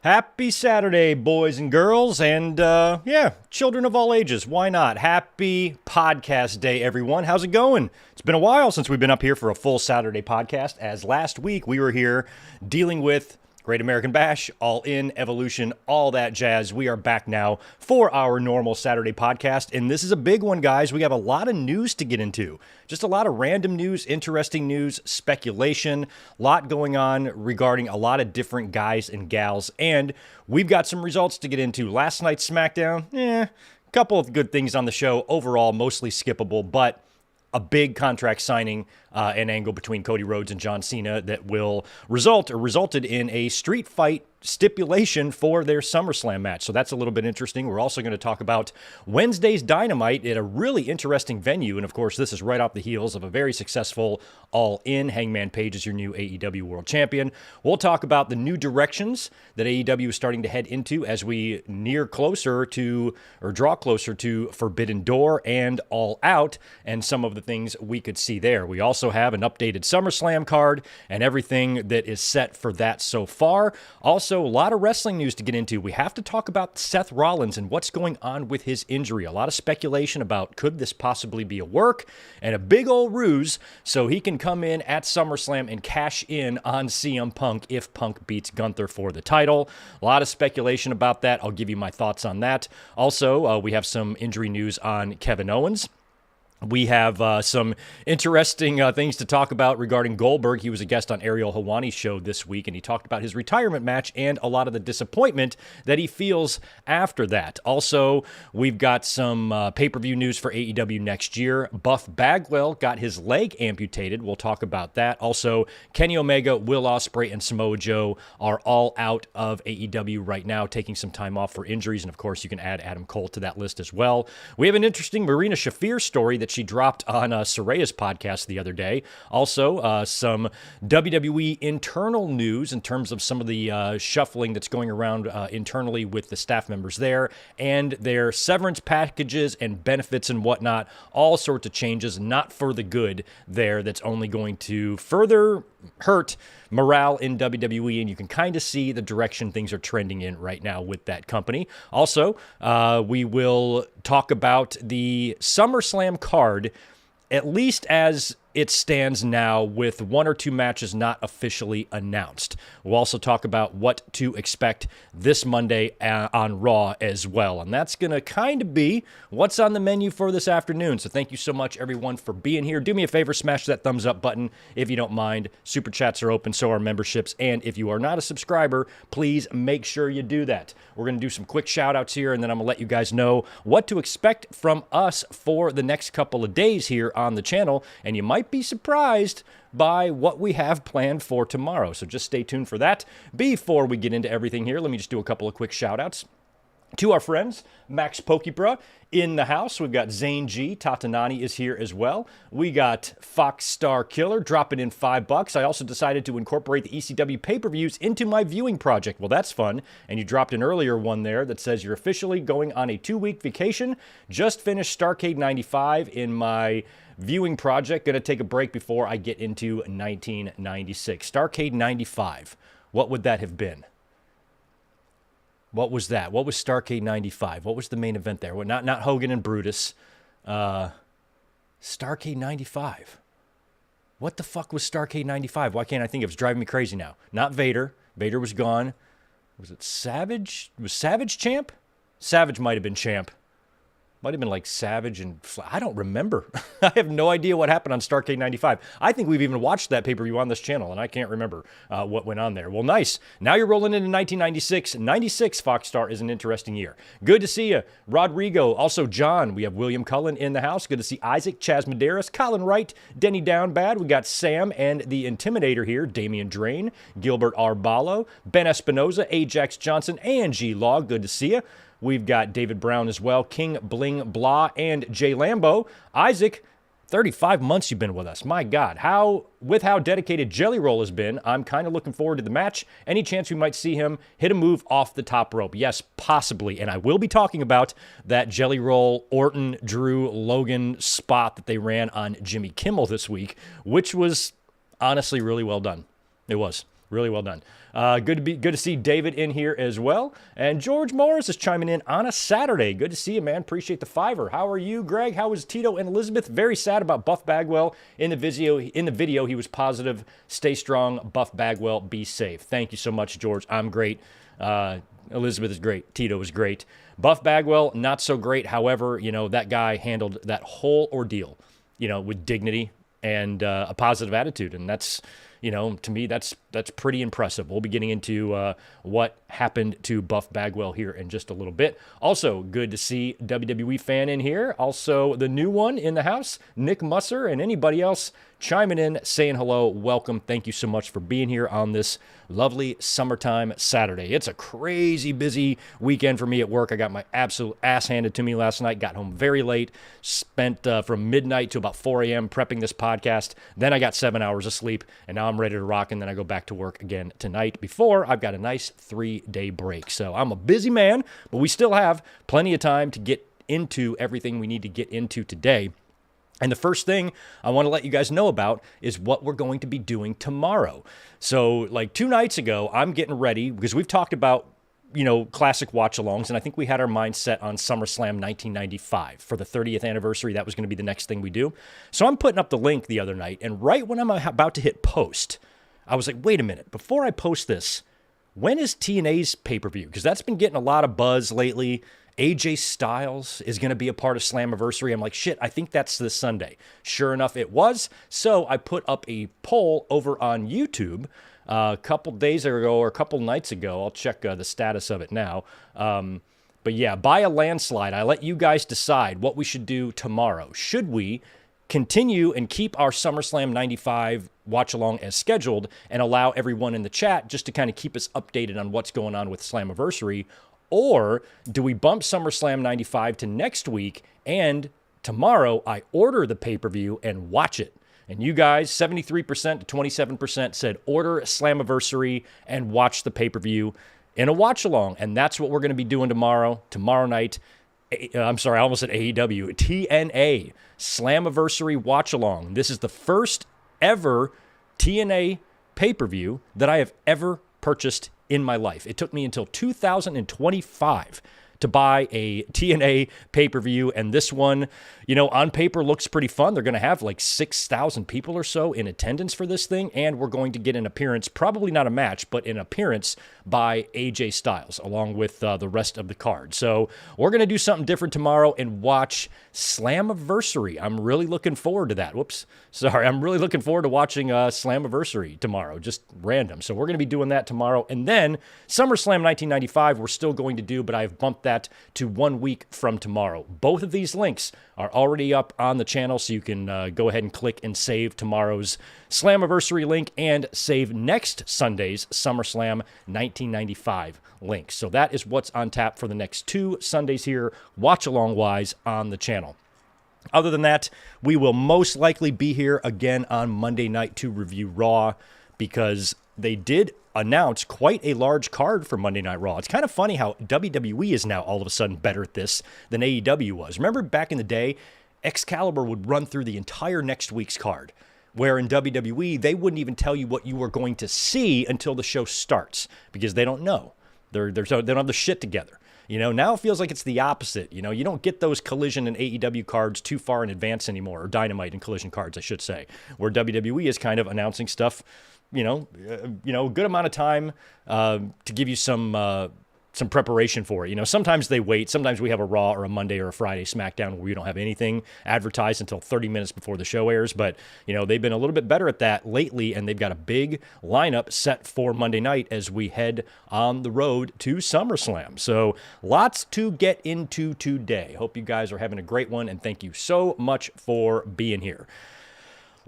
Happy Saturday, boys and girls, and children of all ages. Why not? Happy podcast day, everyone. How's it going? It's been a while since we've been up here for a full Saturday podcast, as last week we were here dealing with Great American Bash, All In, Evolution, all that jazz. We are back now for our normal Saturday podcast, and this is a big one, guys. We have a lot of news to get into. Just a lot of random news, interesting news, speculation, a lot going on regarding a lot of different guys and gals, and we've got some results to get into. Last night's Smackdown, a couple of good things on the show. Overall, mostly skippable, but a big contract signing and angle between Cody Rhodes and John Cena that will resulted in a street fight stipulation for their SummerSlam match. So that's a little bit interesting. We're also going to talk about Wednesday's Dynamite at a really interesting venue. And of course, this is right off the heels of a very successful All In. Hangman Page is your new AEW World Champion. We'll talk about the new directions that AEW is starting to head into as we draw closer to Forbidden Door and All Out and some of the things we could see there. We also have an updated SummerSlam card and everything that is set for that so far. Also, a lot of wrestling news to get into. We have to talk about Seth Rollins and what's going on with his injury. A lot of speculation about could this possibly be a work and a big old ruse so he can come in at SummerSlam and cash in on CM Punk if Punk beats Gunther for the title. A lot of speculation about that. I'll give you my thoughts on that. Also, we have some injury news on Kevin Owens. We have some interesting things to talk about regarding Goldberg. He was a guest on Ariel Helwani's show this week, and he talked about his retirement match and a lot of the disappointment that he feels after that. Also, we've got some pay-per-view news for AEW next year. Buff Bagwell got his leg amputated. We'll talk about that. Also, Kenny Omega, Will Ospreay, and Samoa Joe are all out of AEW right now, taking some time off for injuries, and of course, you can add Adam Cole to that list as well. We have an interesting Marina Shafir story that she dropped on Saraya's podcast the other day. Also, some WWE internal news in terms of some of the shuffling that's going around internally with the staff members there and their severance packages and benefits and whatnot. All sorts of changes, not for the good there. That's only going to further hurt morale in WWE, and you can kind of see the direction things are trending in right now with that company. Also, we will talk about the SummerSlam card, at least as it stands now, with one or two matches not officially announced. We'll also talk about what to expect this Monday on Raw as well. And that's going to kind of be what's on the menu for this afternoon. So thank you so much, everyone, for being here. Do me a favor, smash that thumbs up button if you don't mind. Super chats are open, so are memberships. And if you are not a subscriber, please make sure you do that. We're going to do some quick shout outs here, and then I'm going to let you guys know what to expect from us for the next couple of days here on the channel. And you might be surprised by what we have planned for tomorrow. So just stay tuned for that. Before we get into everything here, let me just do a couple of quick shout outs to our friends. Max Pokebra in the house. We've got Zane G. Tatanani is here as well. We got Fox Star Killer dropping in $5. I also decided to incorporate the ECW pay-per-views into my viewing project. Well, that's fun. And you dropped an earlier one there that says you're officially going on a 2-week vacation. Just finished Starrcade 95 in my viewing project. Going to take a break before I get into 1996. Starrcade 95. What would that have been? What was that? What was Starrcade 95? What was the main event there? Well, not Hogan and Brutus. Starrcade 95. What the fuck was Starrcade 95? Why can't I think of it? It's driving me crazy now. Not Vader. Vader was gone. Was it Savage? Was Savage champ? Savage might have been champ. Might have been like Savage and I don't remember. I have no idea what happened on Starrcade 95. I think we've even watched that pay-per-view on this channel, and I can't remember what went on there. Well, nice. Now you're rolling into 1996. 96 Fox Star is an interesting year. Good to see you. Rodrigo, also John. We have William Cullen in the house. Good to see Isaac, Chaz Medeiros, Colin Wright, Denny Downbad. We got Sam and the Intimidator here, Damian Drain, Gilbert Arbalo, Ben Espinoza, Ajax Johnson, and G-Law. Good to see you. We've got David Brown as well, King Bling Blah, and Jay Lambo. Isaac, 35 months you've been with us. My God, how dedicated Jelly Roll has been, I'm kind of looking forward to the match. Any chance we might see him hit a move off the top rope? Yes, possibly. And I will be talking about that Jelly Roll, Orton, Drew, Logan spot that they ran on Jimmy Kimmel this week, which was honestly really well done. It was. Really well done. Good to see David in here as well. And George Morris is chiming in on a Saturday. Good to see you, man. Appreciate the $5. How are you, Greg? How is Tito and Elizabeth? Very sad about Buff Bagwell in the video. He was positive. Stay strong, Buff Bagwell. Be safe. Thank you so much, George. I'm great. Elizabeth is great. Tito is great. Buff Bagwell, not so great. However, that guy handled that whole ordeal, with dignity and a positive attitude, and that's. To me, that's pretty impressive. We'll be getting into what happened to Buff Bagwell here in just a little bit. Also, good to see WWE fan in here. Also, the new one in the house, Nick Musser, and anybody else chiming in, saying hello, welcome. Thank you so much for being here on this lovely summertime Saturday. It's a crazy busy weekend for me at work. I got my absolute ass handed to me last night, got home very late, spent from midnight to about 4 a.m. prepping this podcast. Then I got 7 hours of sleep, and now I'm ready to rock, and then I go back to work again tonight before I've got a nice 3-day break. So I'm a busy man, but we still have plenty of time to get into everything we need to get into today. And the first thing I want to let you guys know about is what we're going to be doing tomorrow. So like 2 nights ago, I'm getting ready because we've talked about, classic watch-alongs, and I think we had our mind set on SummerSlam 1995 for the 30th anniversary. That was going to be the next thing we do. So I'm putting up the link the other night, and right when I'm about to hit post, I was like, wait a minute, before I post this, when is TNA's pay-per-view? Because that's been getting a lot of buzz lately. AJ Styles is going to be a part of Slammiversary. I'm like, shit, I think that's this Sunday. Sure enough, it was. So I put up a poll over on YouTube a couple days ago or a couple nights ago. I'll check the status of it now. But yeah, by a landslide, I let you guys decide what we should do tomorrow. Should we continue and keep our SummerSlam 95 watch-along as scheduled and allow everyone in the chat just to kind of keep us updated on what's going on with Slammiversary? Or do we bump SummerSlam 95 to next week, and tomorrow I order the pay-per-view and watch it? And you guys, 73% to 27% said order Slammiversary and watch the pay-per-view in a watch-along. And that's what we're going to be doing tomorrow night. I'm sorry, I almost said AEW. TNA Slammiversary watch-along. This is the first ever TNA pay-per-view that I have ever purchased in my life. It took me until 2025 to buy a TNA pay-per-view, and this one, on paper looks pretty fun. They're going to have like 6,000 people or so in attendance for this thing, and we're going to get an appearance, probably not a match, but an appearance by AJ Styles, along with the rest of the card. So we're going to do something different tomorrow and watch Slammiversary. I'm really looking forward to that. I'm really looking forward to watching Slammiversary tomorrow, just random. So we're going to be doing that tomorrow. And then SummerSlam 1995 we're still going to do, but I've bumped that to 1 week from tomorrow. Both of these links are already up on the channel, so you can go ahead and click and save tomorrow's Slammiversary link and save next Sunday's SummerSlam 1995 link. So that is what's on tap for the next 2 Sundays here, watch-along-wise, on the channel. Other than that, we will most likely be here again on Monday night to review Raw, because they did announce quite a large card for Monday Night Raw. It's kind of funny how WWE is now all of a sudden better at this than AEW was. Remember back in the day, Excalibur would run through the entire next week's card, where in WWE, they wouldn't even tell you what you were going to see until the show starts, because they don't know. They don't have the shit together. Now it feels like it's the opposite. You don't get those Collision and AEW cards too far in advance anymore, or Dynamite and Collision cards, I should say, where WWE is kind of announcing stuff, a good amount of time to give you some preparation for it. Sometimes they wait. Sometimes we have a Raw or a Monday or a Friday Smackdown where we don't have anything advertised until 30 minutes before the show airs. But, they've been a little bit better at that lately, and they've got a big lineup set for Monday night as we head on the road to SummerSlam. So lots to get into today. Hope you guys are having a great one, and thank you so much for being here.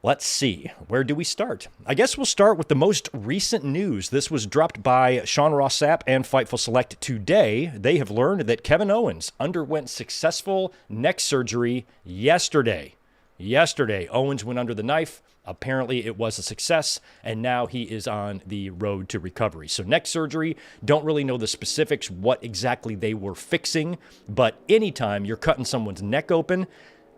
Let's see, where do we start? I guess we'll start with the most recent news. This was dropped by Sean Ross Sapp and Fightful Select today. They have learned that Kevin Owens underwent successful neck surgery yesterday. Owens went under the knife. Apparently it was a success, and now he is on the road to recovery. So neck surgery, don't really know the specifics, what exactly they were fixing, but anytime you're cutting someone's neck open,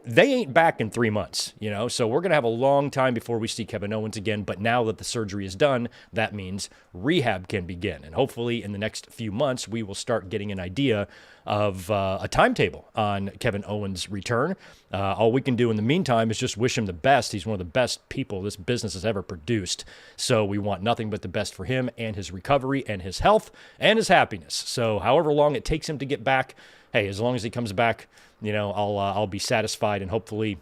they ain't back in 3 months, so we're going to have a long time before we see Kevin Owens again. But now that the surgery is done, that means rehab can begin. And hopefully in the next few months, we will start getting an idea of a timetable on Kevin Owens' return. All we can do in the meantime is just wish him the best. He's one of the best people this business has ever produced. So we want nothing but the best for him and his recovery and his health and his happiness. So however long it takes him to get back, hey, as long as he comes back, I'll be satisfied, and hopefully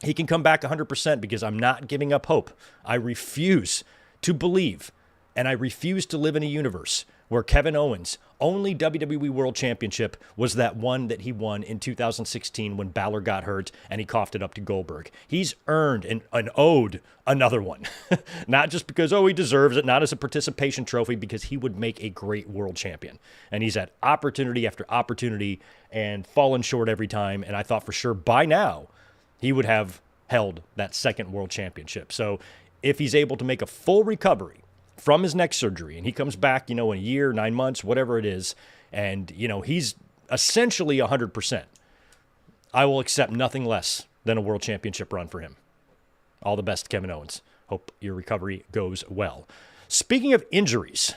he can come back 100% because I'm not giving up hope. I refuse to believe, and I refuse to live in a universe where Kevin Owens' only WWE World Championship was that one that he won in 2016 when Balor got hurt and he coughed it up to Goldberg. He's earned and owed another one. Not just because, he deserves it, not as a participation trophy, because he would make a great world champion. And he's had opportunity after opportunity and fallen short every time. And I thought for sure by now he would have held that second world championship. So if he's able to make a full recovery from his neck surgery and he comes back, in a year, 9 months, whatever it is, and, he's essentially 100%, I will accept nothing less than a world championship run for him. All the best, Kevin Owens. Hope your recovery goes well. Speaking of injuries,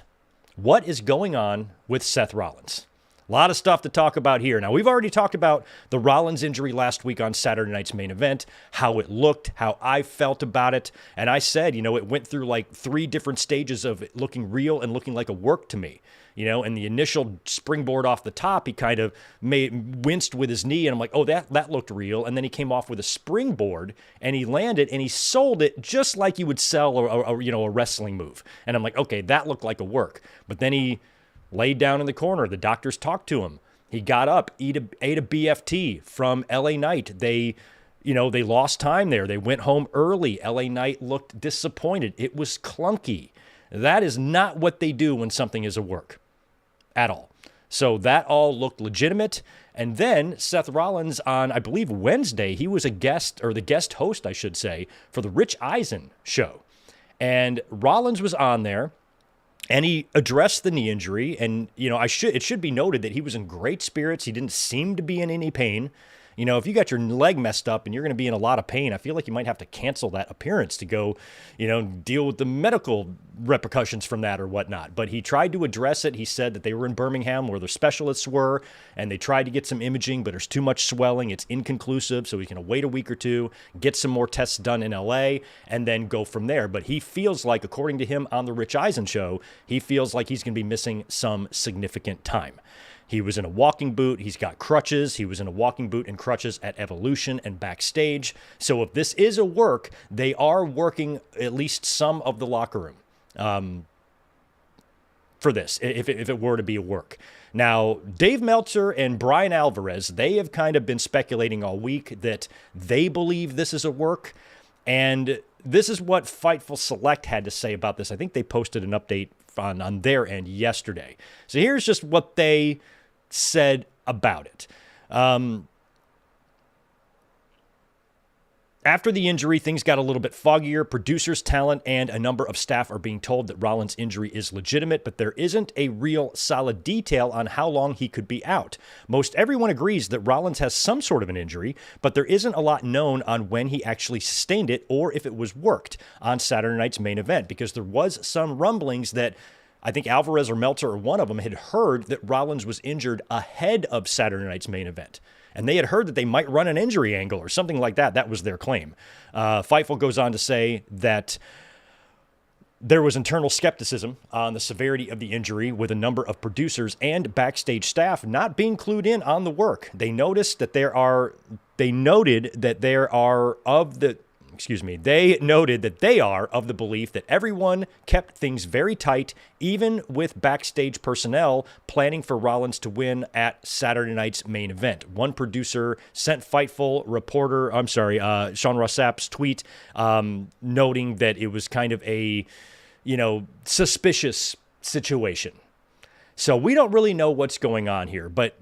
what is going on with Seth Rollins? A lot of stuff to talk about here. Now, we've already talked about the Rollins injury last week on Saturday night's main event, how it looked, how I felt about it. And I said, it went through like 3 different stages of it looking real and looking like a work to me. And the initial springboard off the top, he kind of winced with his knee. And I'm like, that looked real. And then he came off with a springboard and he landed and he sold it just like you would sell a wrestling move. And I'm like, okay, that looked like a work. But then he laid down in the corner. The doctors talked to him. He got up, ate a BFT from LA Knight. They lost time there. They went home early. LA Knight looked disappointed. It was clunky. That is not what they do when something is a work at all. So that all looked legitimate. And then Seth Rollins on, I believe, Wednesday, he was a guest, or the guest host, I should say, for the Rich Eisen show. And Rollins was on there. And he addressed the knee injury, and, it should be noted that he was in great spirits. He didn't seem to be in any pain. If you got your leg messed up and you're going to be in a lot of pain, I feel like you might have to cancel that appearance to go, deal with the medical repercussions from that or whatnot. But he tried to address it. He said that they were in Birmingham where their specialists were, and they tried to get some imaging, but there's too much swelling. It's inconclusive, so he's going to wait a week or two, get some more tests done in LA, and then go from there. But he feels like, according to him on the Rich Eisen show, he feels like he's going to be missing some significant time. He was in a walking boot. He's got crutches. He was in a walking boot and crutches at Evolution and backstage. So if this is a work, they are working at least some of the locker room for this, if it were to be a work. Now, Dave Meltzer and Brian Alvarez, they have kind of been speculating all week that they believe this is a work. And this is what Fightful Select had to say about this. I think they posted an update on their end yesterday. So here's just what they said about it. After the injury, things got a little bit foggier. Producers, talent, and a number of staff are being told that Rollins' injury is legitimate, but there isn't a real solid detail on how long he could be out. Most everyone agrees that Rollins has some sort of an injury, but there isn't a lot known on when he actually sustained it or if it was worked on Saturday night's main event, because there was some rumblings that I think Alvarez or Meltzer or one of them had heard that Rollins was injured ahead of Saturday night's main event. And they had heard that they might run an injury angle or something like that. That was their claim. Fightful goes on to say that there was internal skepticism on the severity of the injury, with a number of producers and backstage staff not being clued in on the work. They noted that they are of the belief that everyone kept things very tight, even with backstage personnel planning for Rollins to win at Saturday night's main event. One producer sent Fightful reporter, Sean Ross Sapp's tweet, noting that it was kind of a, suspicious situation. So we don't really know what's going on here, but,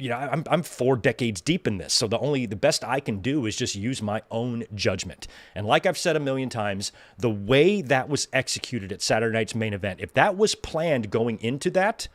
I'm 4 decades deep in this, so the best I can do is just use my own judgment. And like I've said a million times, the way that was executed at Saturday night's main event, if that was planned going into that,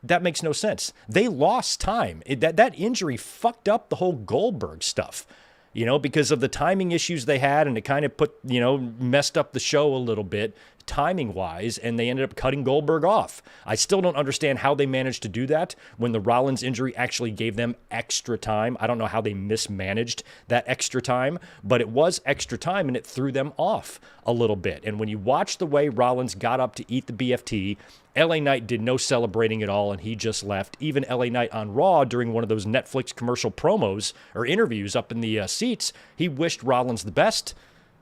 That makes no sense. They lost time. That injury fucked up the whole Goldberg stuff, because of the timing issues they had, and it kind of messed up the show a little bit timing-wise, and they ended up cutting Goldberg off. I still don't understand how they managed to do that when the Rollins injury actually gave them extra time. I don't know how they mismanaged that extra time, but it was extra time, and it threw them off a little bit. And when you watch the way Rollins got up to eat the BFT, LA Knight did no celebrating at all, and he just left. Even LA Knight on Raw during one of those Netflix commercial promos or interviews up in the seats, he wished Rollins the best.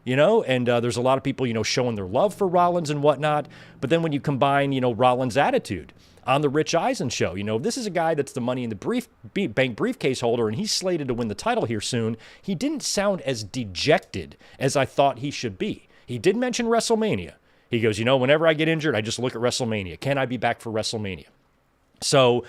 And there's a lot of people, showing their love for Rollins and whatnot. But then when you combine, Rollins' attitude on the Rich Eisen show, this is a guy that's the Money in the Bank briefcase holder, and he's slated to win the title here soon. He didn't sound as dejected as I thought he should be. He did mention WrestleMania. He goes, whenever I get injured, I just look at WrestleMania. Can I be back for WrestleMania? So,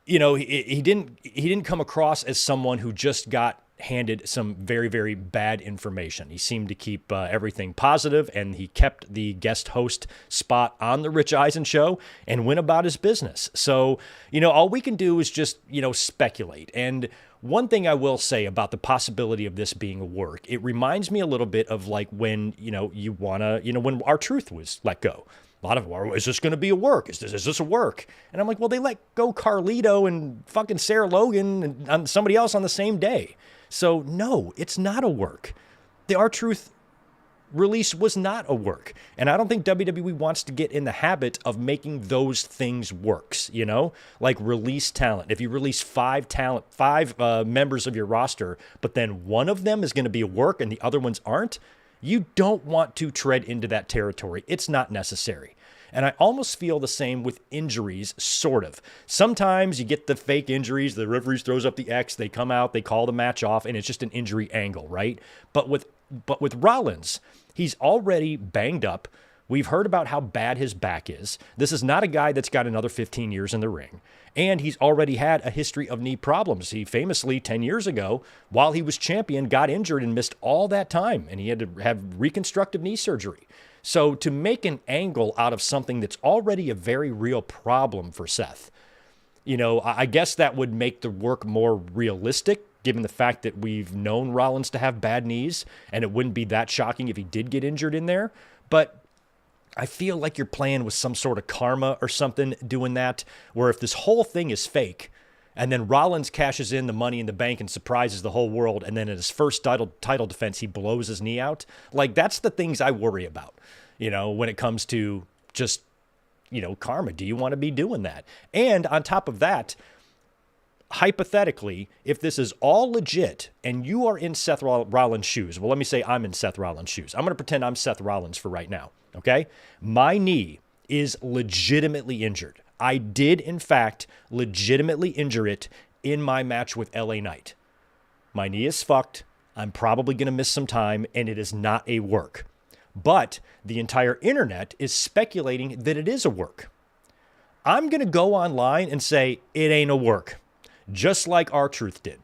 he didn't come across as someone who just got handed some very, very bad information. He seemed to keep everything positive, and he kept the guest host spot on the Rich Eisen show and went about his business. So, all we can do is just, speculate. And one thing I will say about the possibility of this being a work, it reminds me a little bit of like when, you want to, when R-Truth was let go. A lot of, is this going to be a work? Is this a work? And I'm like, well, they let go Carlito and fucking Sarah Logan and somebody else on the same day. So no, it's not a work. The R-Truth release was not a work. And I don't think WWE wants to get in the habit of making those things works, like release talent. If you release five members of your roster, but then one of them is going to be a work and the other ones aren't, you don't want to tread into that territory. It's not necessary. And I almost feel the same with injuries, sort of. Sometimes you get the fake injuries, the referee throws up the X, they come out, they call the match off, and it's just an injury angle, right? But with Rollins, he's already banged up. We've heard about how bad his back is. This is not a guy that's got another 15 years in the ring. And he's already had a history of knee problems. He famously, 10 years ago, while he was champion, got injured and missed all that time. And he had to have reconstructive knee surgery. So to make an angle out of something that's already a very real problem for Seth, I guess that would make the work more realistic, given the fact that we've known Rollins to have bad knees, and it wouldn't be that shocking if he did get injured in there. But I feel like you're playing with some sort of karma or something doing that, where if this whole thing is fake, and then Rollins cashes in the Money in the Bank and surprises the whole world, and then in his first title defense, he blows his knee out. Like, that's the things I worry about, when it comes to just, karma. Do you want to be doing that? And on top of that, hypothetically, if this is all legit and you are in Seth Rollins' shoes, well, let me say I'm in Seth Rollins' shoes. I'm going to pretend I'm Seth Rollins for right now, okay? My knee is legitimately injured. I did, in fact, legitimately injure it in my match with LA Knight. My knee is fucked. I'm probably going to miss some time, and it is not a work. But the entire internet is speculating that it is a work. I'm going to go online and say it ain't a work, just like R-Truth did.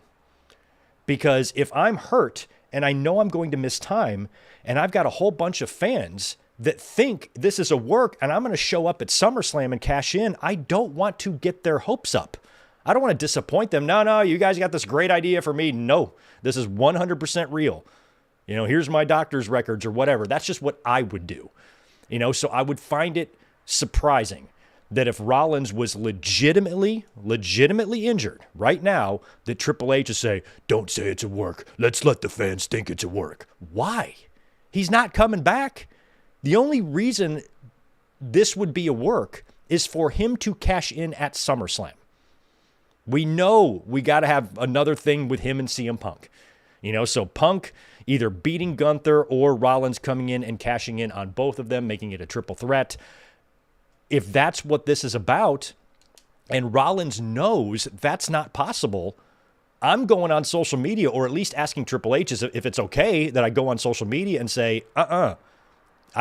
Because if I'm hurt and I know I'm going to miss time, and I've got a whole bunch of fans that think this is a work and I'm going to show up at SummerSlam and cash in, I don't want to get their hopes up. I don't want to disappoint them. No, you guys got this great idea for me. No, this is 100% real. Here's my doctor's records or whatever. That's just what I would do. So I would find it surprising that if Rollins was legitimately injured right now, that Triple H would say, don't say it's a work. Let's let the fans think it's a work. Why? He's not coming back. The only reason this would be a work is for him to cash in at SummerSlam. We know we got to have another thing with him and CM Punk. So Punk either beating Gunther or Rollins coming in and cashing in on both of them, making it a triple threat. If that's what this is about, and Rollins knows that's not possible, I'm going on social media, or at least asking Triple H if it's okay that I go on social media and say, I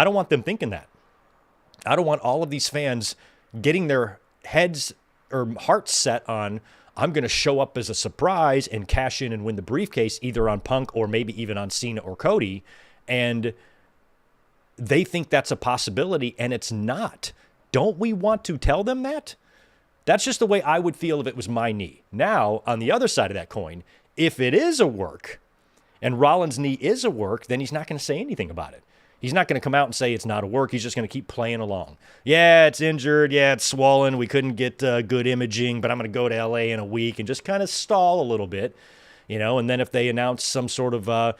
don't want them thinking that. I don't want all of these fans getting their heads or hearts set on, I'm going to show up as a surprise and cash in and win the briefcase, either on Punk or maybe even on Cena or Cody. And they think that's a possibility, and it's not. Don't we want to tell them that? That's just the way I would feel if it was my knee. Now, on the other side of that coin, if it is a work and Rollins' knee is a work, then he's not going to say anything about it. He's not going to come out and say it's not a work. He's just going to keep playing along. Yeah, it's injured. Yeah, it's swollen. We couldn't get good imaging, but I'm going to go to LA in a week and just kind of stall a little bit, and then if they announce some sort of,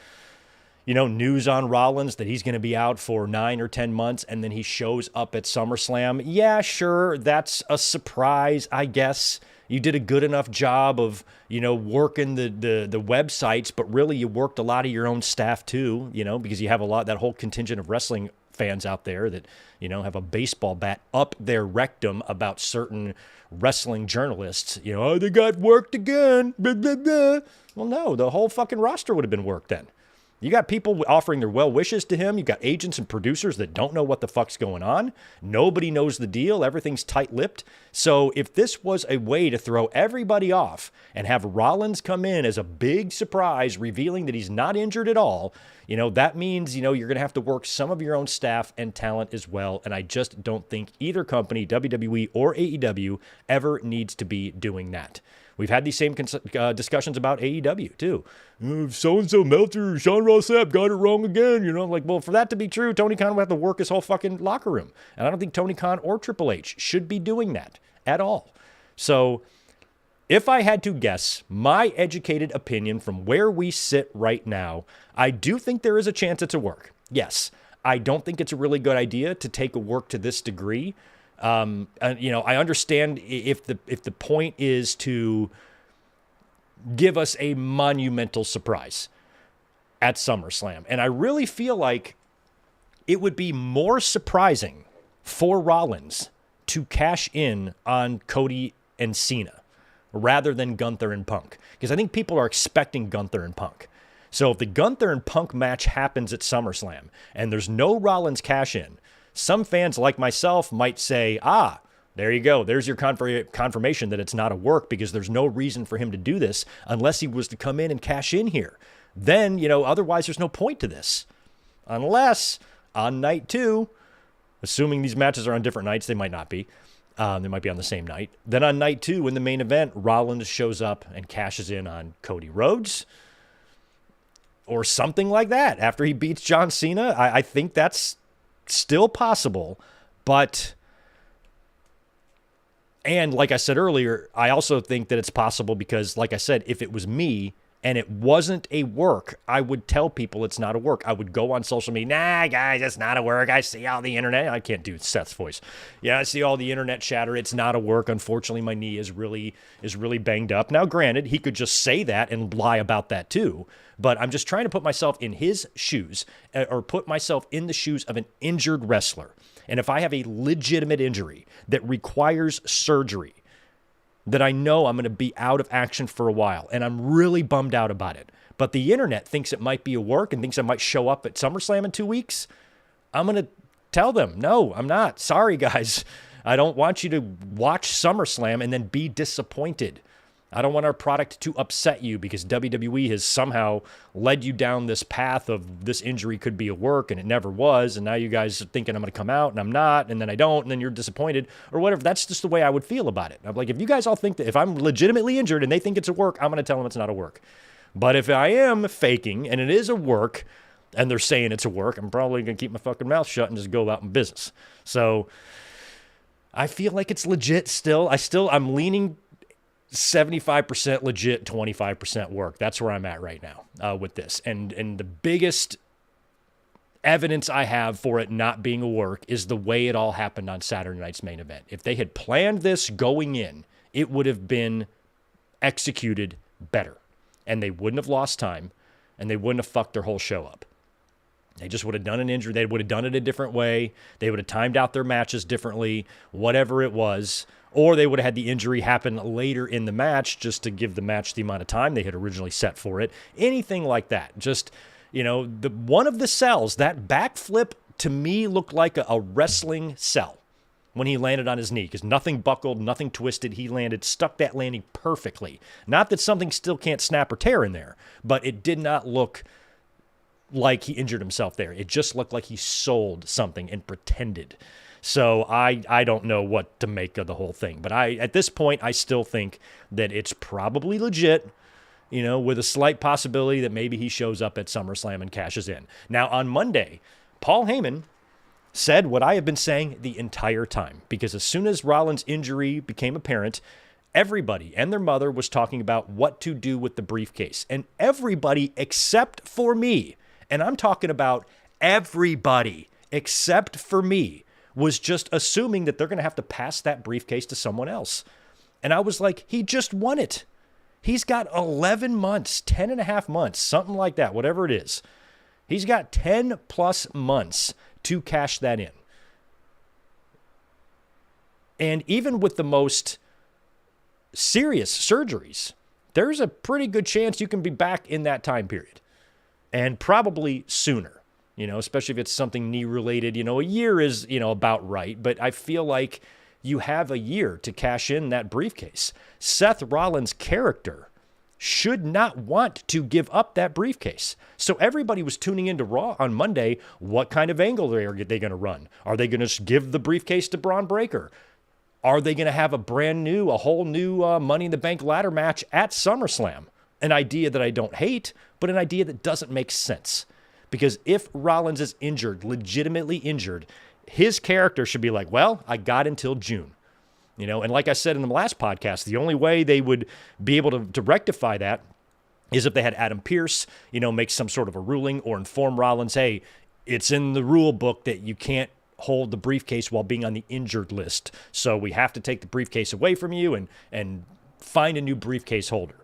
news on Rollins that he's going to be out for 9 or 10 months and then he shows up at SummerSlam, yeah, sure, that's a surprise, I guess. You did a good enough job of, working the websites, but really you worked a lot of your own staff too, because you have that whole contingent of wrestling fans out there that, have a baseball bat up their rectum about certain wrestling journalists. Oh, they got worked again. Blah, blah, blah. Well, no, the whole fucking roster would have been worked then. You got people offering their well wishes to him. You got agents and producers that don't know what the fuck's going on. Nobody knows the deal. Everything's tight-lipped. So if this was a way to throw everybody off and have Rollins come in as a big surprise, revealing that he's not injured at all, that means, you're going to have to work some of your own staff and talent as well. And I just don't think either company, WWE or AEW, ever needs to be doing that. We've had these same discussions about AEW, too. So-and-so Meltzer, Sean Ross Sapp got it wrong again. Well, for that to be true, Tony Khan would have to work his whole fucking locker room. And I don't think Tony Khan or Triple H should be doing that at all. So if I had to guess, my educated opinion from where we sit right now, I do think there is a chance it's a work. Yes, I don't think it's a really good idea to take a work to this degree. I understand if the point is to give us a monumental surprise at SummerSlam. And I really feel like it would be more surprising for Rollins to cash in on Cody and Cena rather than Gunther and Punk. Because I think people are expecting Gunther and Punk. So if the Gunther and Punk match happens at SummerSlam and there's no Rollins cash in, some fans like myself might say, there you go. There's your confirmation that it's not a work because there's no reason for him to do this unless he was to come in and cash in here. Then, otherwise there's no point to this. Unless on night 2, assuming these matches are on different nights, they might not be. They might be on the same night. Then on night 2, in the main event, Rollins shows up and cashes in on Cody Rhodes or something like that after he beats John Cena. I think that's still possible, and like I said earlier, I also think that it's possible because, like I said, if it was me and it wasn't a work, I would tell people it's not a work. I would go on social media, nah, guys, it's not a work. I see all the internet. I can't do Seth's voice. Yeah, I see all the internet chatter. It's not a work. Unfortunately, my knee is really banged up. Now, granted, he could just say that and lie about that too. But I'm just trying to put myself in his shoes or put myself in the shoes of an injured wrestler. And if I have a legitimate injury that requires surgery, that I know I'm going to be out of action for a while, and I'm really bummed out about it, but the internet thinks it might be a work and thinks I might show up at SummerSlam in 2 weeks, I'm going to tell them, no, I'm not. Sorry, guys. I don't want you to watch SummerSlam and then be disappointed. I don't want our product to upset you because WWE has somehow led you down this path of this injury could be a work and it never was. And now you guys are thinking I'm going to come out and I'm not, and then I don't, and then you're disappointed or whatever. That's just the way I would feel about it. I'm like, if you guys all think that if I'm legitimately injured and they think it's a work, I'm going to tell them it's not a work. But if I am faking and it is a work and they're saying it's a work, I'm probably going to keep my fucking mouth shut and just go out in business. So I feel like it's legit still. I'm leaning 75% legit, 25% work. That's where I'm at right now with this. And the biggest evidence I have for it not being a work is the way it all happened on Saturday night's main event. If they had planned this going in, it would have been executed better. And they wouldn't have lost time, and they wouldn't have fucked their whole show up. They just would have done an injury. They would have done it a different way. They would have timed out their matches differently, whatever it was. Or they would have had the injury happen later in the match just to give the match the amount of time they had originally set for it. Anything like that. Just, one of the sells, that backflip to me looked like a wrestling sell when he landed on his knee because nothing buckled, nothing twisted. He stuck that landing perfectly. Not that something still can't snap or tear in there, but it did not look like he injured himself there. It just looked like he sold something and pretended. So I don't know what to make of the whole thing. But at this point, I still think that it's probably legit, with a slight possibility that maybe he shows up at SummerSlam and cashes in. Now, on Monday, Paul Heyman said what I have been saying the entire time, because as soon as Rollins' injury became apparent, everybody and their mother was talking about what to do with the briefcase. And everybody except for me, and I'm talking about everybody except for me, was just assuming that they're going to have to pass that briefcase to someone else. And I was like, he just won it. He's got 11 months, 10 and a half months, something like that, whatever it is. He's got 10 plus months to cash that in. And even with the most serious surgeries, there's a pretty good chance you can be back in that time period, and probably sooner, especially if it's something knee related. A year is, about right, but I feel like you have a year to cash in that briefcase. Seth Rollins' character should not want to give up that briefcase. So everybody was tuning into Raw on Monday. What kind of angle are they going to run? Are they going to give the briefcase to Braun Breaker? Are they going to have a whole new Money in the Bank ladder match at SummerSlam? An idea that I don't hate, but an idea that doesn't make sense. Because if Rollins is injured, legitimately injured, his character should be like, well, I got until June. And like I said in the last podcast, the only way they would be able to rectify that is if they had Adam Pearce, make some sort of a ruling or inform Rollins, hey, it's in the rule book that you can't hold the briefcase while being on the injured list. So we have to take the briefcase away from you and find a new briefcase holder.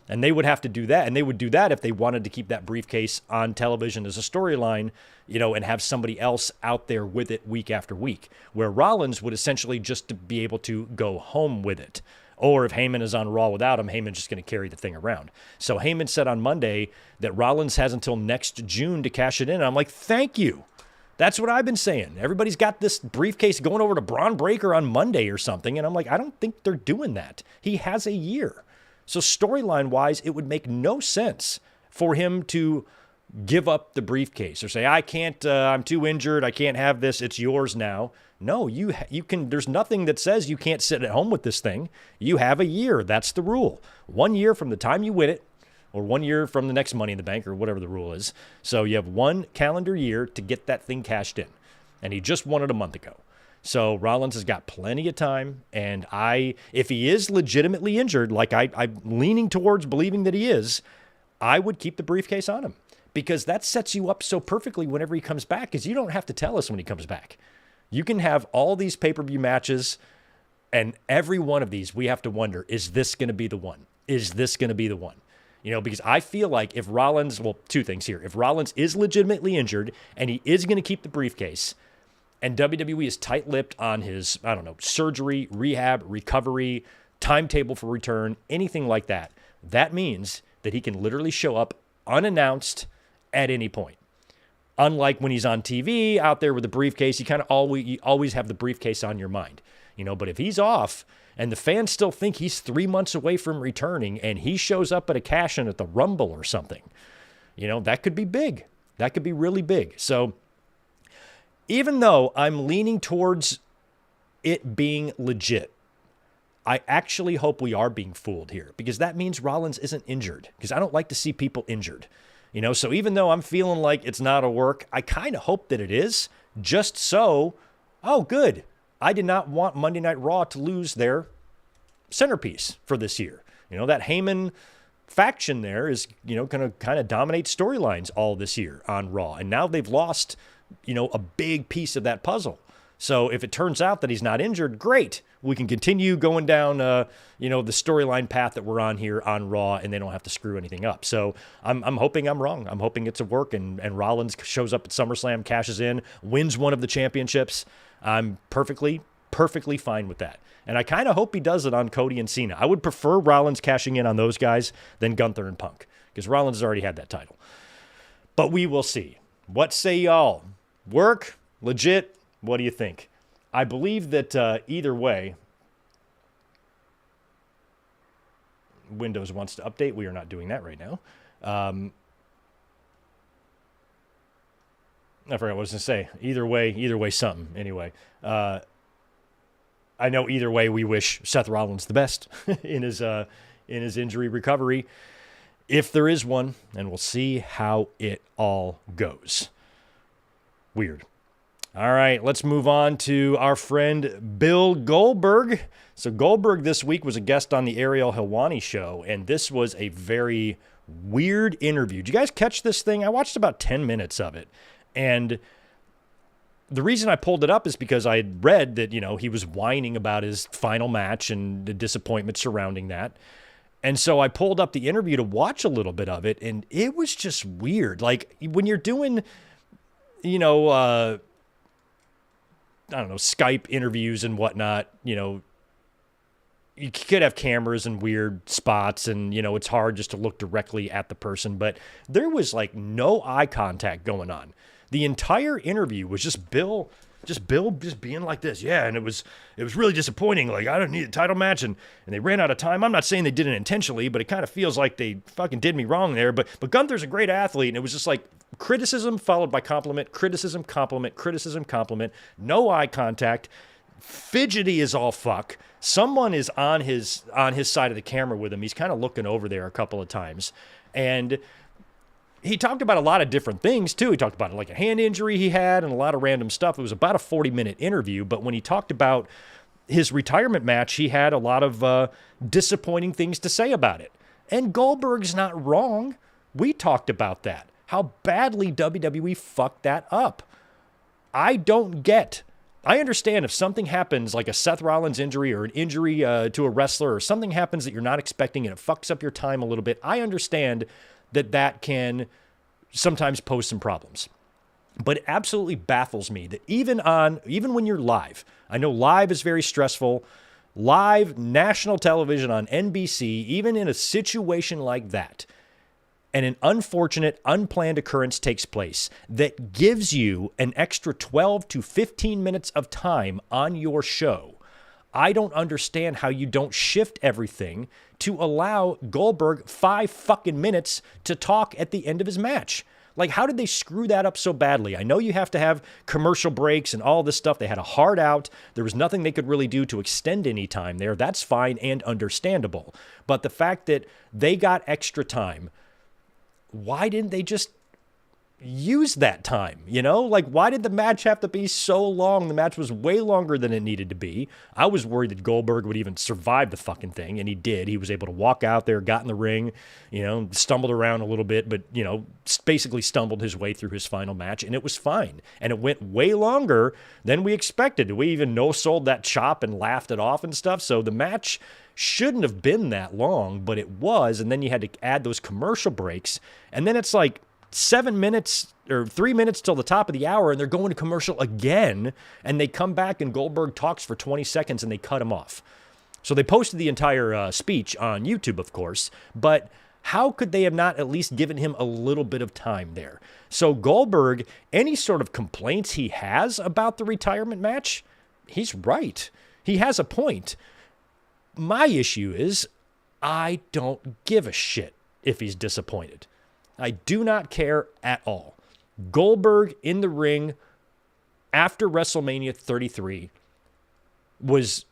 And they would have to do that. And they would do that if they wanted to keep that briefcase on television as a storyline, and have somebody else out there with it week after week, where Rollins would essentially just be able to go home with it. Or if Heyman is on Raw without him, Heyman's just going to carry the thing around. So Heyman said on Monday that Rollins has until next June to cash it in. And I'm like, thank you. That's what I've been saying. Everybody's got this briefcase going over to Braun Breaker on Monday or something. And I'm like, I don't think they're doing that. He has a year. So storyline-wise, it would make no sense for him to give up the briefcase or say, I can't, I'm too injured, I can't have this, it's yours now. No, you can. There's nothing that says you can't sit at home with this thing. You have a year. That's the rule. 1 year from the time you win it, or 1 year from the next Money in the Bank, or whatever the rule is. So you have 1 calendar year to get that thing cashed in. And he just won it a month ago. So Rollins has got plenty of time. And if he is legitimately injured, like I'm leaning towards believing that he is, I would keep the briefcase on him. Because that sets you up so perfectly whenever he comes back, because you don't have to tell us when he comes back. You can have all these pay-per-view matches, and every one of these, we have to wonder, is this going to be the one? Is this going to be the one? Because I feel like if Rollins, well, two things here. If Rollins is legitimately injured and he is going to keep the briefcase, and WWE is tight-lipped on his, surgery, rehab, recovery, timetable for return, anything like that, that means that he can literally show up unannounced at any point. Unlike when he's on TV out there with the briefcase, you always have the briefcase on your mind. But if he's off and the fans still think he's 3 months away from returning and he shows up at a cash-in at the Rumble or something, that could be big. That could be really big. So even though I'm leaning towards it being legit, I actually hope we are being fooled here, because that means Rollins isn't injured, because I don't like to see people injured. So even though I'm feeling like it's not a work, I kind of hope that it is, just so, oh, good. I did not want Monday Night Raw to lose their centerpiece for this year. That Heyman faction there is, going to kind of dominate storylines all this year on Raw. And now they've lost, a big piece of that puzzle. So if it turns out that he's not injured, great. We can continue going down, the storyline path that we're on here on Raw, and they don't have to screw anything up. So I'm hoping I'm wrong. I'm hoping it's a work, and Rollins shows up at SummerSlam, cashes in, wins one of the championships. I'm perfectly fine with that. And I kind of hope he does it on Cody and Cena. I would prefer Rollins cashing in on those guys than Gunther and Punk, because Rollins has already had that title. But we will see. What say y'all? Work? Legit? What do you think? I believe that either way, Windows wants to update. We are not doing that right now. I forgot what I was going to say. Either way, something. Anyway, I know either way we wish Seth Rollins the best in his injury recovery, if there is one, and we'll see how it all goes. Weird. All right, let's move on to our friend Bill Goldberg. So Goldberg this week was a guest on the Ariel Helwani show, and this was a very weird interview. Did you guys catch this thing? I watched about 10 minutes of it, and the reason I pulled it up is because I had read that, he was whining about his final match and the disappointment surrounding that. And so I pulled up the interview to watch a little bit of it, and it was just weird. Like, when you're doing, Skype interviews and whatnot, you could have cameras and weird spots and, it's hard just to look directly at the person, but there was like no eye contact going on. The entire interview was just Bill being like this. Yeah. And it was really disappointing. Like, I don't need a title match and they ran out of time. I'm not saying they did it intentionally, but it kind of feels like they fucking did me wrong there. But Gunther's a great athlete. And it was just like criticism followed by compliment, criticism, compliment, criticism, compliment, no eye contact, fidgety as all fuck. Someone is on his side of the camera with him. He's kind of looking over there a couple of times. And he talked about a lot of different things, too. He talked about like a hand injury he had and a lot of random stuff. It was about a 40-minute interview, but when he talked about his retirement match, he had a lot of disappointing things to say about it. And Goldberg's not wrong. We talked about that, how badly WWE fucked that up. I understand if something happens like a Seth Rollins injury or an injury to a wrestler or something happens that you're not expecting and it fucks up your time a little bit. I understand that can sometimes pose some problems. But it absolutely baffles me that even when you're live, I know live is very stressful, live national television on NBC, even in a situation like that, and an unfortunate, unplanned occurrence takes place that gives you an extra 12 to 15 minutes of time on your show. I don't understand how you don't shift everything to allow Goldberg 5 fucking minutes to talk at the end of his match. Like, how did they screw that up so badly? I know you have to have commercial breaks and all this stuff. They had a hard out. There was nothing they could really do to extend any time there. That's fine and understandable. But the fact that they got extra time, why didn't they just use that time? Like, why did the match have to be so long? The match was way longer than it needed to be. I was worried that Goldberg would even survive the fucking thing, and he did. He was able to walk out there, got in the ring, stumbled around a little bit, but, basically stumbled his way through his final match, and it was fine. And it went way longer than we expected. We even no-sold that chop and laughed it off and stuff, so the match shouldn't have been that long, but it was, and then you had to add those commercial breaks, and then it's like 7 minutes or 3 minutes till the top of the hour, and they're going to commercial again, and they come back and Goldberg talks for 20 seconds and they cut him off. So they posted the entire speech on YouTube, of course, but how could they have not at least given him a little bit of time there? So Goldberg, any sort of complaints he has about the retirement match, he's right. He has a point. My issue is I don't give a shit if he's disappointed. I do not care at all. Goldberg in the ring after WrestleMania 33 was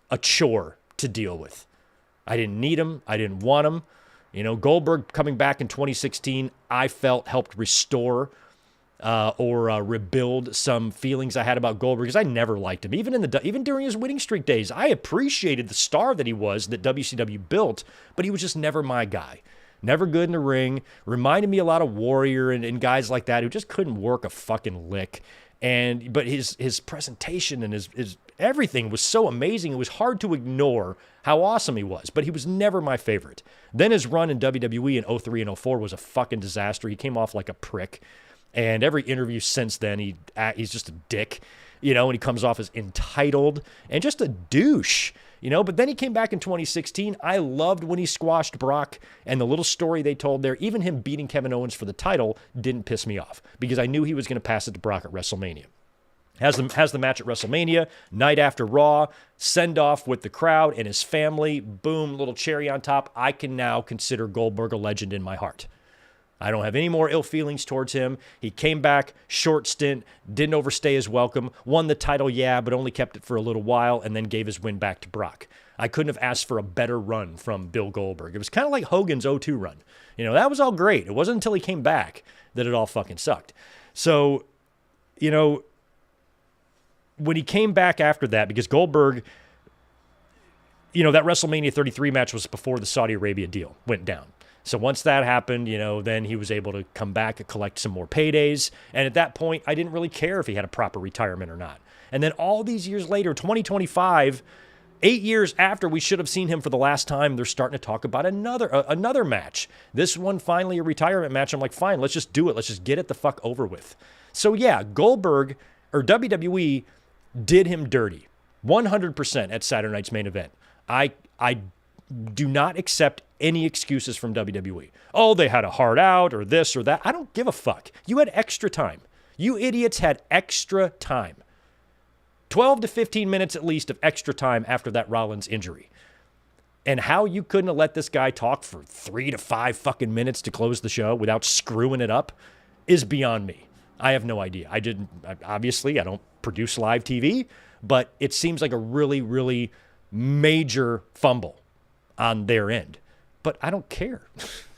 a chore to deal with. I didn't need him. I didn't want him. Goldberg coming back in 2016, I felt helped restore or rebuild some feelings I had about Goldberg, because I never liked him. Even during his winning streak days, I appreciated the star that he was, that WCW built, but he was just never my guy. Never good in the ring. Reminded me a lot of Warrior and guys like that who just couldn't work a fucking lick. But his presentation and his everything was so amazing. It was hard to ignore how awesome he was, but he was never my favorite. Then his run in WWE in 03 and 04 was a fucking disaster. He came off like a prick. And every interview since then, he's just a dick, and he comes off as entitled and just a douche. But then he came back in 2016. I loved when he squashed Brock, and the little story they told there, even him beating Kevin Owens for the title didn't piss me off, because I knew he was going to pass it to Brock at WrestleMania. Has the match at WrestleMania, night after Raw, send off with the crowd and his family, boom, little cherry on top. I can now consider Goldberg a legend in my heart. I don't have any more ill feelings towards him. He came back, short stint, didn't overstay his welcome, won the title, yeah, but only kept it for a little while and then gave his win back to Brock. I couldn't have asked for a better run from Bill Goldberg. It was kind of like Hogan's 0-2 run. You know, that was all great. It wasn't until he came back that it all fucking sucked. So, you know, when he came back after that, because Goldberg, you know, that WrestleMania 33 match was before the Saudi Arabia deal went down. So once that happened, you know, then he was able to come back and collect some more paydays. And at that point, I didn't really care if he had a proper retirement or not. And then all these years later, 2025, 8 years after we should have seen him for the last time, they're starting to talk about another match. This one finally a retirement match. I'm like, fine, let's just do it. Let's just get it the fuck over with. So yeah, Goldberg or WWE did him dirty 100% at Saturday night's main event. I do not accept any excuses from WWE. Oh, they had a hard out or this or that. I don't give a fuck. You had extra time. You idiots had extra time. 12 to 15 minutes at least of extra time after that Rollins injury. And how you couldn't have let this guy talk for 3 to 5 fucking minutes to close the show without screwing it up is beyond me. I have no idea. Obviously, I don't produce live TV, but it seems like a really, really major fumble on their end. But I don't care.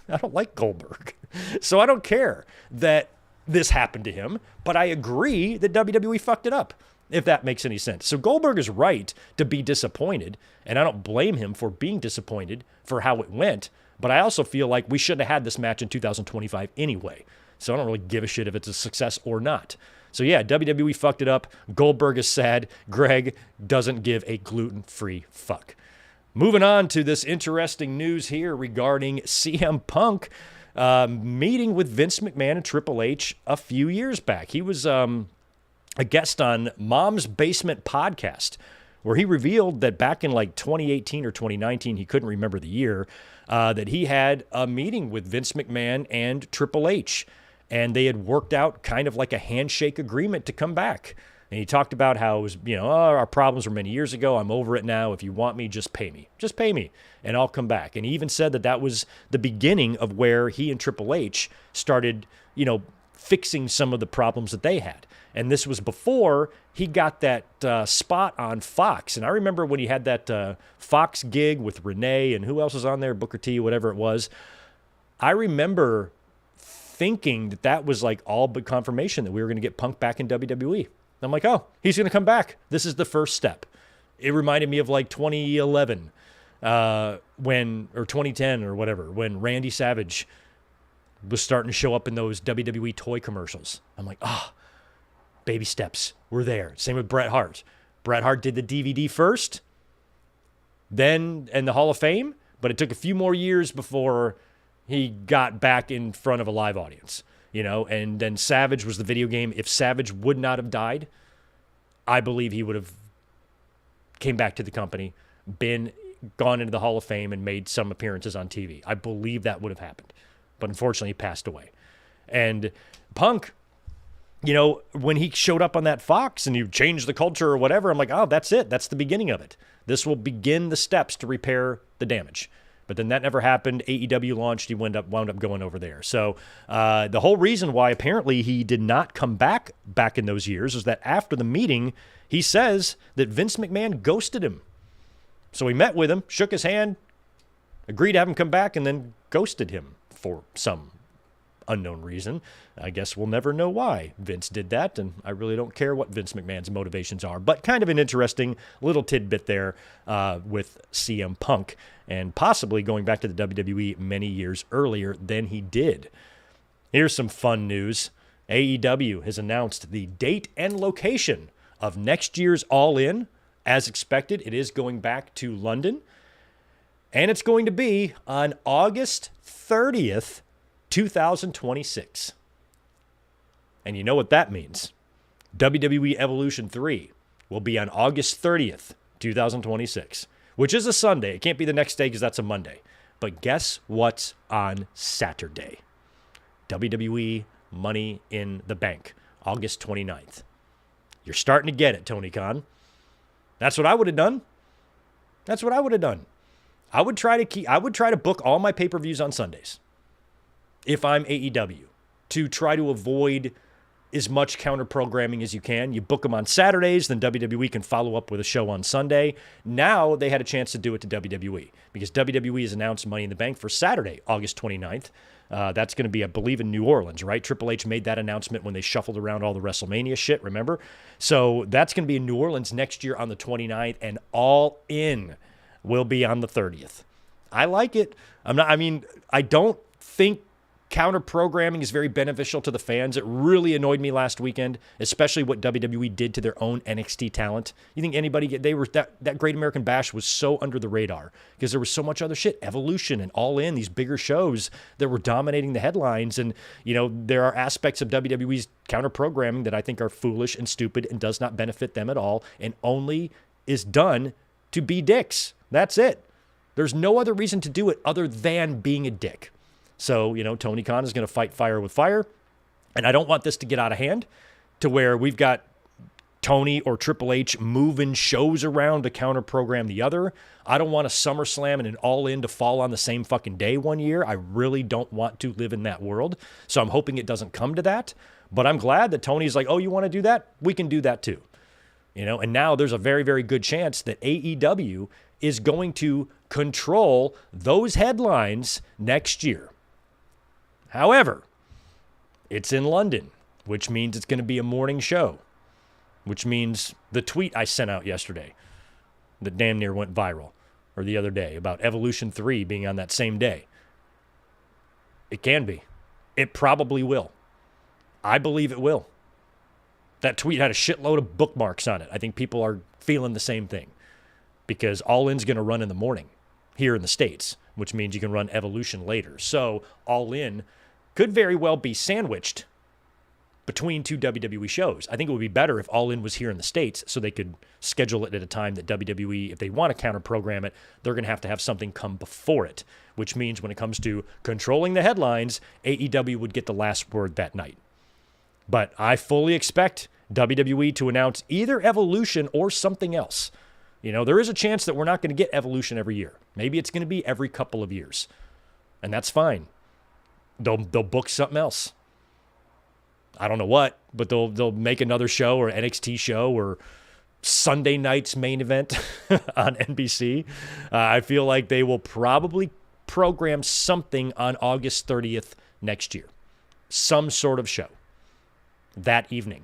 I don't like Goldberg. So I don't care that this happened to him, but I agree that WWE fucked it up, if that makes any sense. So Goldberg is right to be disappointed, and I don't blame him for being disappointed for how it went, but I also feel like we shouldn't have had this match in 2025 anyway. So I don't really give a shit if it's a success or not. So yeah, WWE fucked it up. Goldberg is sad. Greg doesn't give a gluten-free fuck. Moving on to this interesting news here regarding CM Punk meeting with Vince McMahon and Triple H a few years back. He was a guest on Mom's Basement podcast, where he revealed that back in like 2018 or 2019, he couldn't remember the year, that he had a meeting with Vince McMahon and Triple H, and they had worked out kind of like a handshake agreement to come back. And he talked about how it was, you know, our problems were many years ago. I'm over it now. If you want me, just pay me. Just pay me, and I'll come back. And he even said that that was the beginning of where he and Triple H started, you know, fixing some of the problems that they had. And this was before he got that spot on Fox. And I remember when he had that Fox gig with Renee and who else was on there, Booker T, whatever it was. I remember thinking that that was like all but confirmation that we were going to get Punk back in WWE. I'm like, oh, he's going to come back. This is the first step. It reminded me of like 2011 or 2010 or whatever, when Randy Savage was starting to show up in those WWE toy commercials. I'm like, baby steps. We're there. Same with Bret Hart. Bret Hart did the DVD first, then in the Hall of Fame, but it took a few more years before he got back in front of a live audience. You know, and then Savage was the video game. If Savage would not have died, I believe he would have came back to the company, gone into the Hall of Fame and made some appearances on TV. I believe that would have happened. But unfortunately, he passed away. And Punk, you know, when he showed up on that Fox and you changed the culture or whatever, I'm like, oh, that's it. That's the beginning of it. This will begin the steps to repair the damage. But then that never happened. AEW launched. He wound up going over there. So the whole reason why apparently he did not come back in those years is that after the meeting, he says that Vince McMahon ghosted him. So he met with him, shook his hand, agreed to have him come back, and then ghosted him for some unknown reason. I guess we'll never know why Vince did that, and I really don't care what Vince McMahon's motivations are, but kind of an interesting little tidbit there with CM Punk, and possibly going back to the WWE many years earlier than he did. Here's some fun news. AEW has announced the date and location of next year's All In. As expected, it is going back to London, and it's going to be on August 30th, 2026. And you know what that means. WWE Evolution 3 will be on August 30th, 2026, which is a Sunday. It can't be the next day because that's a Monday. But guess what's on Saturday? WWE Money in the Bank, August 29th. You're starting to get it, Tony Khan. That's what I would have done. I would try to book all my pay-per-views on Sundays. if I'm AEW, to try to avoid as much counter programming as you can. You book them on Saturdays, then WWE can follow up with a show on Sunday. Now they had a chance to do it to WWE because WWE has announced Money in the Bank for Saturday, August 29th. That's going to be, I believe, in New Orleans, right? Triple H made that announcement when they shuffled around all the WrestleMania shit, remember? So that's going to be in New Orleans next year on the 29th, and All In will be on the 30th. I like it. I don't think counter programming is very beneficial to the fans. It really annoyed me last weekend, especially what WWE did to their own NXT talent. You think anybody that Great American Bash was so under the radar because there was so much other shit, Evolution and All In, these bigger shows that were dominating the headlines. And, there are aspects of WWE's counter programming that I think are foolish and stupid and does not benefit them at all and only is done to be dicks. That's it. There's no other reason to do it other than being a dick. So, Tony Khan is going to fight fire with fire. And I don't want this to get out of hand to where we've got Tony or Triple H moving shows around to counter program the other. I don't want a SummerSlam and an All In to fall on the same fucking day one year. I really don't want to live in that world. So I'm hoping it doesn't come to that. But I'm glad that Tony's like, oh, you want to do that? We can do that too. And now there's a very, very good chance that AEW is going to control those headlines next year. However, it's in London, which means it's going to be a morning show, which means the tweet I sent out yesterday that damn near went viral, or the other day, about Evolution 3 being on that same day. It can be. It probably will. I believe it will. That tweet had a shitload of bookmarks on it. I think people are feeling the same thing because All In's going to run in the morning here in the States, which means you can run Evolution later. So All In could very well be sandwiched between two WWE shows. I think it would be better if All In was here in the States so they could schedule it at a time that WWE, if they want to counter program it, they're going to have something come before it, which means when it comes to controlling the headlines, AEW would get the last word that night. But I fully expect WWE to announce either Evolution or something else. There is a chance that we're not going to get Evolution every year. Maybe it's going to be every couple of years. And that's fine. They'll book something else. I don't know what, but they'll make another show or NXT show or Sunday night's main event on NBC. I feel like they will probably program something on August 30th next year. Some sort of show that evening.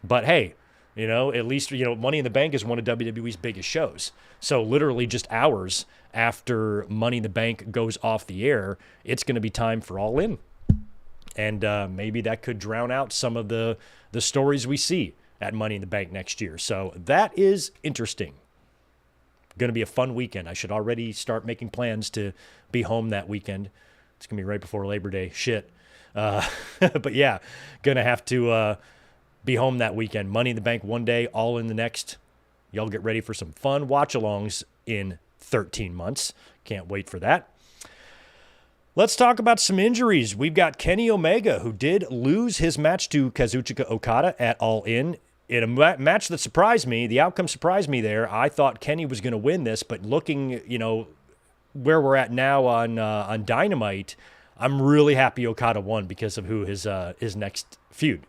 But hey, at least, Money in the Bank is one of WWE's biggest shows. So literally just hours after Money in the Bank goes off the air, it's going to be time for All In. And maybe that could drown out some of the stories we see at Money in the Bank next year. So that is interesting. Going to be a fun weekend. I should already start making plans to be home that weekend. It's going to be right before Labor Day. Shit. But yeah, going to have to be home that weekend. Money in the Bank one day, All In the next. Y'all get ready for some fun watch-alongs in 13 months. Can't wait for that. Let's talk about some injuries. We've got Kenny Omega, who did lose his match to Kazuchika Okada at All In a match that surprised me. The outcome surprised me there. I thought Kenny was going to win this, but looking, where we're at now on Dynamite, I'm really happy Okada won because of who his next feud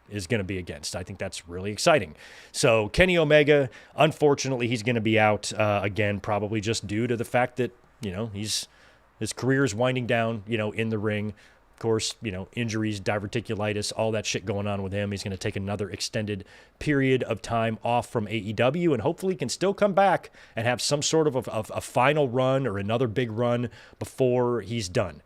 is going to be against. I think that's really exciting. So Kenny Omega, unfortunately, he's going to be out again, probably just due to the fact that, his career is winding down, in the ring. Of course, injuries, diverticulitis, all that shit going on with him. He's going to take another extended period of time off from AEW and hopefully can still come back and have some sort of a final run or another big run before he's done.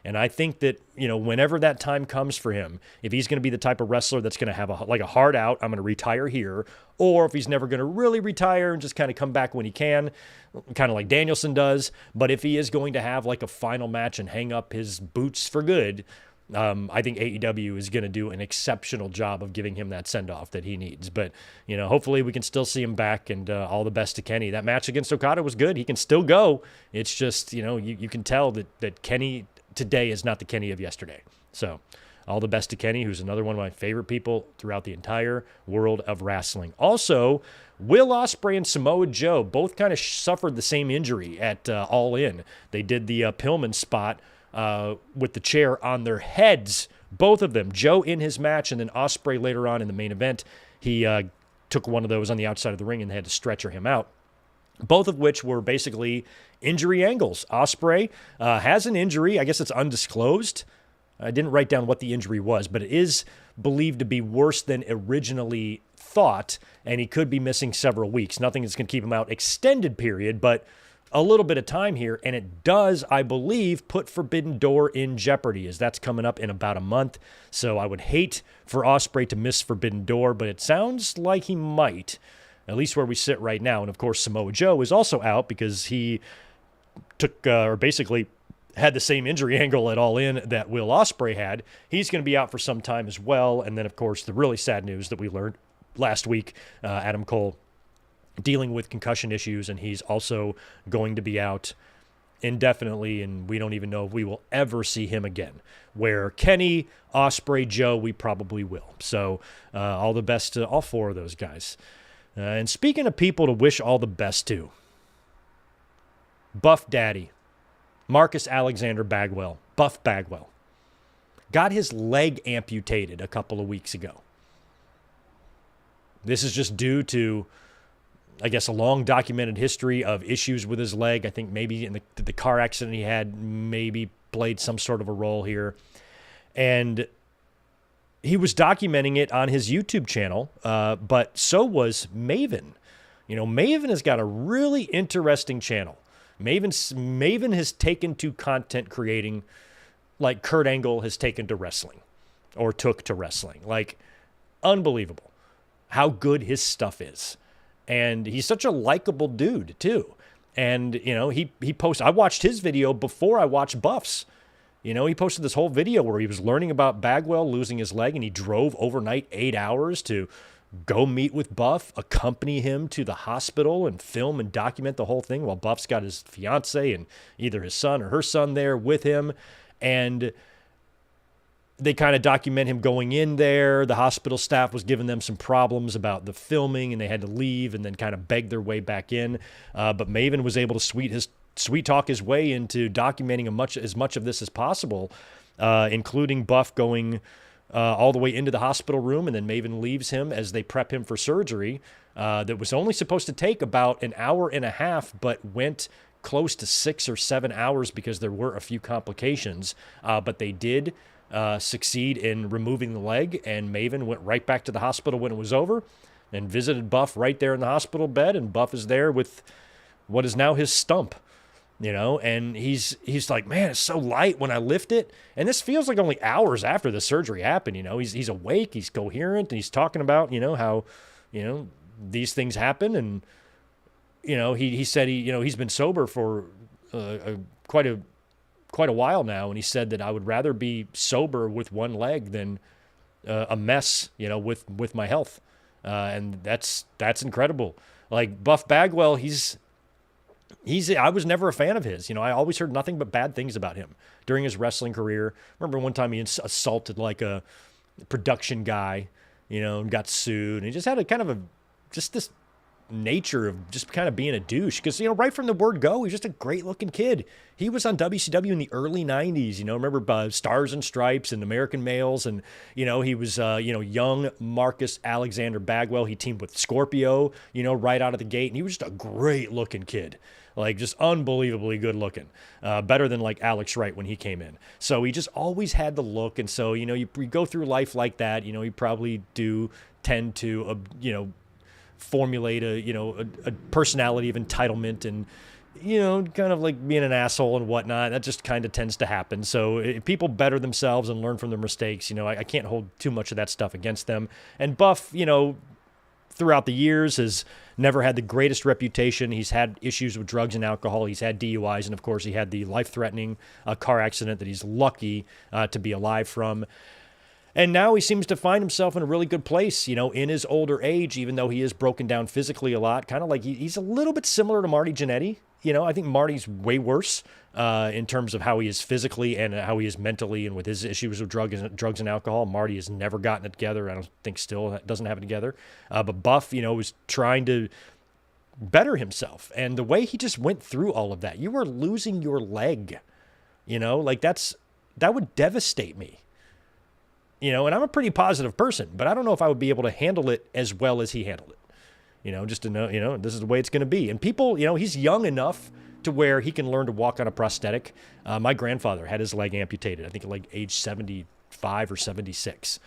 And I think that, whenever that time comes for him, if he's going to be the type of wrestler that's going to have a hard out, I'm going to retire here, or if he's never going to really retire and just kind of come back when he can, kind of like Danielson does, but if he is going to have a final match and hang up his boots for good, I think AEW is going to do an exceptional job of giving him that send-off that he needs. But, hopefully we can still see him back, and all the best to Kenny. That match against Okada was good. He can still go. It's just, you can tell that Kenny today is not the Kenny of yesterday. So all the best to Kenny, who's another one of my favorite people throughout the entire world of wrestling. Also, Will Ospreay and Samoa Joe both kind of suffered the same injury at All In. They did the Pillman spot with the chair on their heads, both of them. Joe in his match, and then Ospreay later on in the main event, he took one of those on the outside of the ring and they had to stretcher him out. Both of which were basically injury angles. Ospreay has an injury. I guess it's undisclosed. I didn't write down what the injury was, but it is believed to be worse than originally thought, and he could be missing several weeks. Nothing that's going to keep him out extended period, but a little bit of time here, and it does, I believe, put Forbidden Door in jeopardy, as that's coming up in about a month. So I would hate for Ospreay to miss Forbidden Door, but it sounds like he might, at least where we sit right now. And of course, Samoa Joe is also out because he took, or basically had the same injury angle at All In that Will Ospreay had. He's going to be out for some time as well. And then, of course, the really sad news that we learned last week, Adam Cole dealing with concussion issues, and he's also going to be out indefinitely, and we don't even know if we will ever see him again. Where Kenny, Ospreay, Joe, we probably will. So all the best to all four of those guys. And speaking of people to wish all the best to, Buff Daddy, Marcus Alexander Bagwell, Buff Bagwell, got his leg amputated a couple of weeks ago. This is just due to, I guess, a long documented history of issues with his leg. I think maybe in the car accident he had maybe played some sort of a role here. And he was documenting it on his YouTube channel, but so was Maven. You know, Maven has got a really interesting channel. Maven has taken to content creating like Kurt Angle has taken to wrestling, or took to wrestling. Like, unbelievable how good his stuff is. And he's such a likable dude, too. And, you know, he posts, I watched his video before I watched Buff's. You know, he posted this whole video where he was learning about Bagwell losing his leg, and he drove overnight 8 hours to go meet with Buff, accompany him to the hospital, and film and document the whole thing while Buff's got his fiance and either his son or her son there with him. And they kind of document him going in there. The hospital staff was giving them some problems about the filming, and they had to leave and then kind of beg their way back in. But Maven was able to sweet talk his way into documenting as much of this as possible, including Buff going all the way into the hospital room, and then Maven leaves him as they prep him for surgery that was only supposed to take about an hour and a half, but went close to 6 or 7 hours because there were a few complications. But they did succeed in removing the leg, and Maven went right back to the hospital when it was over and visited Buff right there in the hospital bed, and Buff is there with what is now his stump. You know, and he's like, man, it's so light when I lift it. And this feels like only hours after the surgery happened. You know, he's awake, he's coherent, and he's talking about, you know, how, you know, these things happen. And, you know, he said he's been sober for quite a while now. And he said that I would rather be sober with one leg than a mess, you know, with my health. And that's incredible. Like Buff Bagwell, I was never a fan of his. You know, I always heard nothing but bad things about him during his wrestling career. Remember one time he assaulted like a production guy, you know, and got sued. And he just had a kind of this nature of just kind of being a douche. Because, you know, right from the word go, he's just a great looking kid. He was on WCW in the early 90s, you know, remember Stars and Stripes and American Males. And, you know, he was, young Marcus Alexander Bagwell. He teamed with Scorpio, you know, right out of the gate. And he was just a great looking kid. Like, just unbelievably good looking. Better than, like, Alex Wright when he came in. So he just always had the look. And so, you know, you go through life like that, you know, you probably do tend to, formulate a personality of entitlement and, you know, kind of like being an asshole and whatnot. That just kind of tends to happen. So if people better themselves and learn from their mistakes, you know, I can't hold too much of that stuff against them. And Buff, you know, throughout the years has never had the greatest reputation. He's had issues with drugs and alcohol. He's had DUIs. And of course he had the life-threatening car accident that he's lucky to be alive from. And now he seems to find himself in a really good place, you know, in his older age, even though he is broken down physically a lot. Kind of like he's a little bit similar to Marty Jannetty. You know, I think Marty's way worse in terms of how he is physically and how he is mentally, and with his issues with drugs and alcohol. Marty has never gotten it together. I don't think still doesn't have it together. But Buff, you know, was trying to better himself. And the way he just went through all of that, you were losing your leg. Like that would devastate me. And I'm a pretty positive person, but I don't know if I would be able to handle it as well as he handled it. Just to know, this is the way it's going to be. And people, he's young enough to where he can learn to walk on a prosthetic. My grandfather had his leg amputated, I think at like age 75 or 76.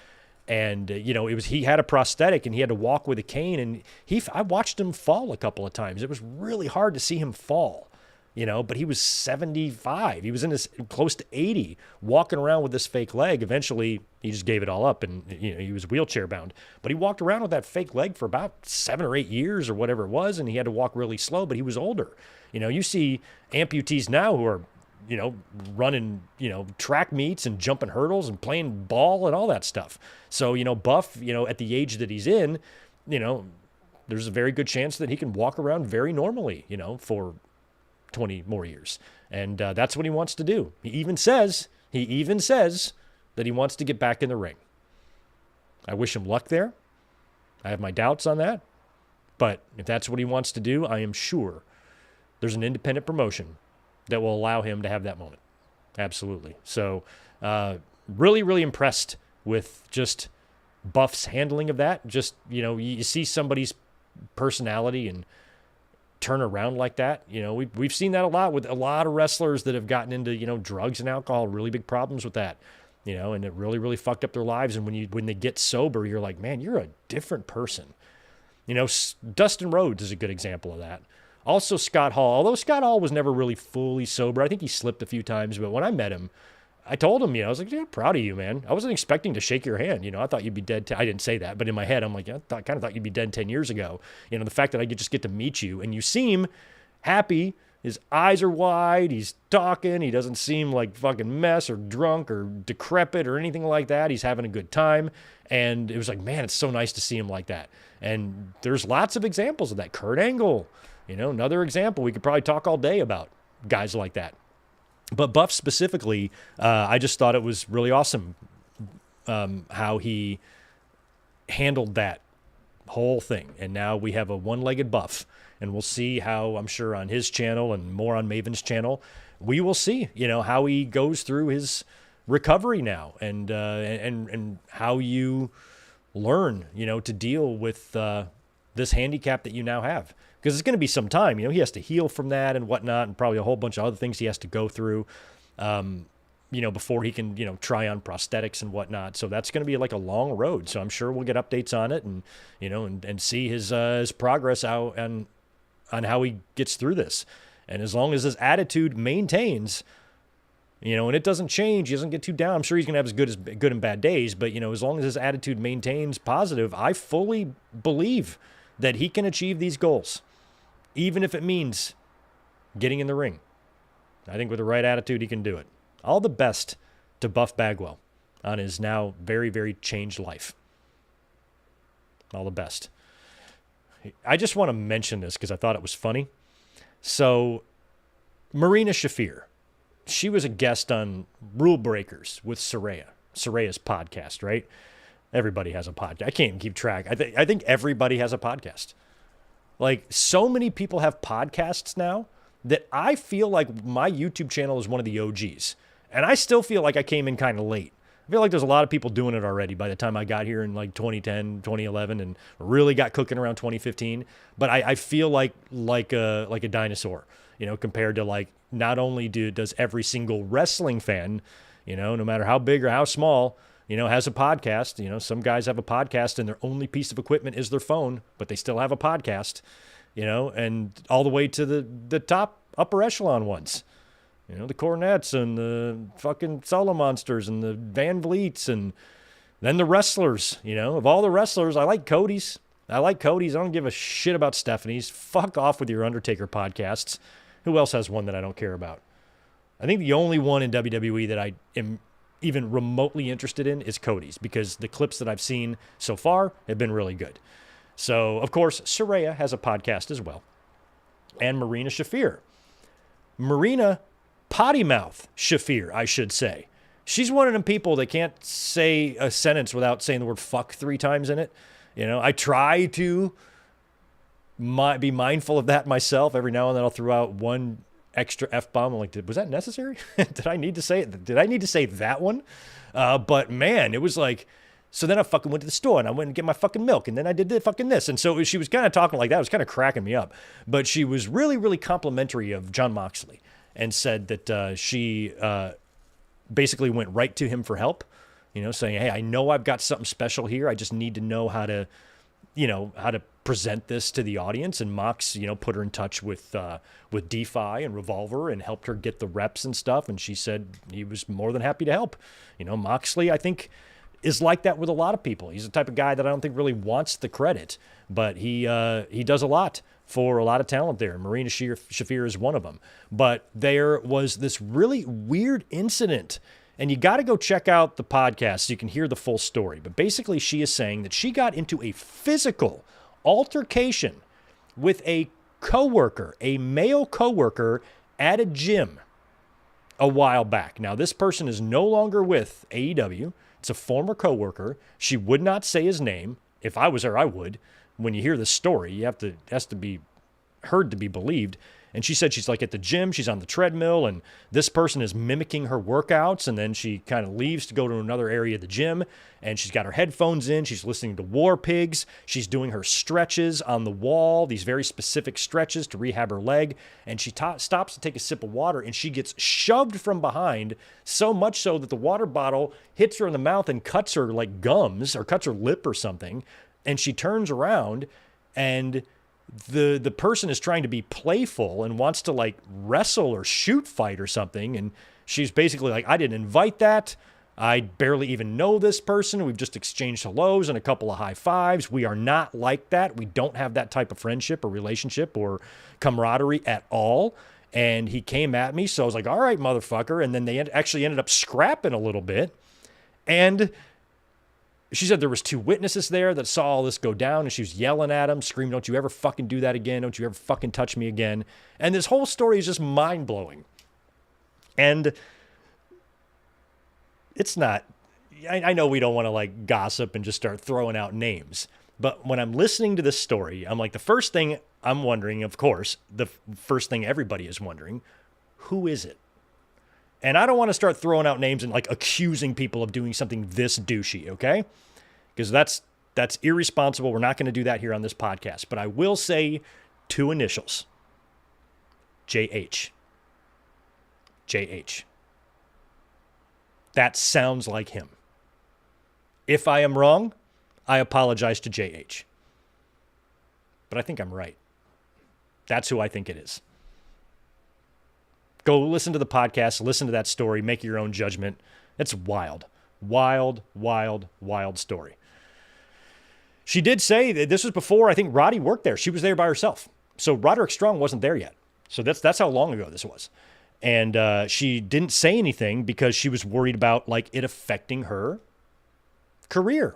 And, he had a prosthetic and he had to walk with a cane. And I watched him fall a couple of times. It was really hard to see him fall. But he was 75. He was in his close to 80, walking around with this fake leg. Eventually, he just gave it all up, and he was wheelchair bound. But he walked around with that fake leg for about 7 or 8 years or whatever it was, and he had to walk really slow. But he was older. You see amputees now who are, running, track meets and jumping hurdles and playing ball and all that stuff. So Buff, at the age that he's in, there's a very good chance that he can walk around very normally, for 20 more years. And that's what he wants to do. He even says that he wants to get back in the ring. I wish him luck there. I have my doubts on that. But if that's what he wants to do, I am sure there's an independent promotion that will allow him to have that moment. Absolutely. So really, really impressed with just Buff's handling of that. Just, you see somebody's personality and turn around like that. We've seen that a lot with a lot of wrestlers that have gotten into, drugs and alcohol, really big problems with that, and it really, really fucked up their lives. And when they get sober, you're like, man, you're a different person. Dustin Rhodes is a good example of that. Also Scott Hall, although Scott Hall was never really fully sober. I think he slipped a few times, but when I met him, I told him, I was like, yeah, proud of you, man. I wasn't expecting to shake your hand. I thought you'd be dead. I didn't say that, but in my head, I'm like, I kind of thought you'd be dead 10 years ago. The fact that I could just get to meet you and you seem happy. His eyes are wide. He's talking. He doesn't seem like fucking mess or drunk or decrepit or anything like that. He's having a good time. And it was like, man, it's so nice to see him like that. And there's lots of examples of that. Kurt Angle, another example. We could probably talk all day about guys like that. But Buff specifically, I just thought it was really awesome how he handled that whole thing. And now we have a one-legged Buff. And we'll see how, I'm sure, on his channel and more on Maven's channel, we will see, how he goes through his recovery now and how you learn, to deal with this handicap that you now have. Because it's going to be some time, he has to heal from that and whatnot, and probably a whole bunch of other things he has to go through, before he can, try on prosthetics and whatnot. So that's going to be like a long road. So I'm sure we'll get updates on it and, and see his progress out on how he gets through this. And as long as his attitude maintains, and it doesn't change, he doesn't get too down. I'm sure he's going to have as good and bad days, but, as long as his attitude maintains positive, I fully believe that he can achieve these goals. Even if it means getting in the ring. I think with the right attitude, he can do it. All the best to Buff Bagwell on his now very, very changed life. All the best. I just want to mention this because I thought it was funny. So, Marina Shafir, she was a guest on Rule Breakers with Saraya's podcast, right? Everybody has a podcast. I can't even keep track. I think everybody has a podcast. Like, so many people have podcasts now that I feel like my YouTube channel is one of the OGs. And I still feel like I came in kind of late. I feel like there's a lot of people doing it already by the time I got here in like 2010, 2011, and really got cooking around 2015. But I feel like a dinosaur, compared to like, not only does every single wrestling fan, no matter how big or how small, has a podcast. Some guys have a podcast and their only piece of equipment is their phone, but they still have a podcast, and all the way to the top upper echelon ones, the Cornettes and the fucking Solo Monsters and the Van Vliets and then the wrestlers, of all the wrestlers, I like Cody's. I don't give a shit about Stephanie's. Fuck off with your Undertaker podcasts. Who else has one that I don't care about? I think the only one in WWE that I am even remotely interested in is Cody's, because the clips that I've seen so far have been really good. So, of course, Saraya has a podcast as well. And Marina Shafir. Marina Potty Mouth Shafir, I should say. She's one of them people that can't say a sentence without saying the word fuck 3 times in it. I try to be mindful of that myself. Every now and then I'll throw out one extra F-bomb. I'm like, was that necessary? Did I need to say it? Did I need to say that one? But man, it was like, so then I fucking went to the store and I went and get my fucking milk. And then I did this. And so she was kind of talking like that. It was kind of cracking me up. But she was really, really complimentary of Jon Moxley and said that she basically went right to him for help, saying, hey, I know I've got something special here. I just need to know how to present this to the audience. And Mox, put her in touch with DeFi and Revolver and helped her get the reps and stuff. And she said he was more than happy to help. Moxley, I think, is like that with a lot of people. He's the type of guy that I don't think really wants the credit, but he does a lot for a lot of talent there. Marina Shafir is one of them. But there was this really weird incident, and you got to go check out the podcast so you can hear the full story. But basically, she is saying that she got into a physical altercation with a coworker, a male coworker at a gym a while back. Now, this person is no longer with AEW. It's a former coworker. She would not say his name. If I was her, I would. When you hear the story, it has to be heard to be believed. And she said she's like at the gym, she's on the treadmill, and this person is mimicking her workouts, and then she kind of leaves to go to another area of the gym, and she's got her headphones in, she's listening to War Pigs, she's doing her stretches on the wall, these very specific stretches to rehab her leg, and she stops to take a sip of water, and she gets shoved from behind, so much so that the water bottle hits her in the mouth and cuts her like gums, or cuts her lip or something, and she turns around, and the person is trying to be playful and wants to like wrestle or shoot fight or something. And she's basically like, I didn't invite that. I barely even know this person. We've just exchanged hellos and a couple of high fives. We are not like that. We don't have that type of friendship or relationship or camaraderie at all. And he came at me. So I was like, all right, motherfucker. And then they actually ended up scrapping a little bit. And she said there was 2 witnesses there that saw all this go down, and she was yelling at him, screaming, don't you ever fucking do that again. Don't you ever fucking touch me again. And this whole story is just mind-blowing. And it's not, I know we don't want to like gossip and just start throwing out names, but when I'm listening to this story, I'm like, the first thing I'm wondering, of course, the first thing everybody is wondering, who is it? And I don't want to start throwing out names and like accusing people of doing something this douchey, okay? Because that's irresponsible. We're not going to do that here on this podcast. But I will say 2 initials. JH. JH. That sounds like him. If I am wrong, I apologize to JH. But I think I'm right. That's who I think it is. Go listen to the podcast, listen to that story, make your own judgment. It's wild. Wild, wild, wild story. She did say that this was before, I think, Roddy worked there. She was there by herself. So Roderick Strong wasn't there yet. So that's how long ago this was. And she didn't say anything because she was worried about like it affecting her career.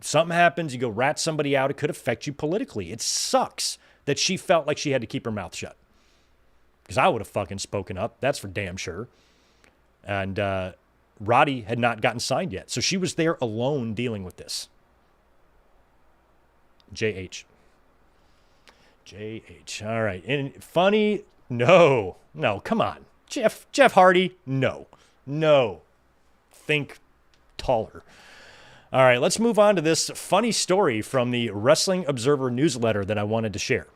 Something happens, you go rat somebody out, it could affect you politically. It sucks that she felt like she had to keep her mouth shut. Because I would have fucking spoken up. That's for damn sure. And Roddy had not gotten signed yet. So she was there alone dealing with this. JH. JH. All right. And funny? No. No, come on. Jeff Hardy? No. Think taller. All right, let's move on to this funny story from the Wrestling Observer newsletter that I wanted to share.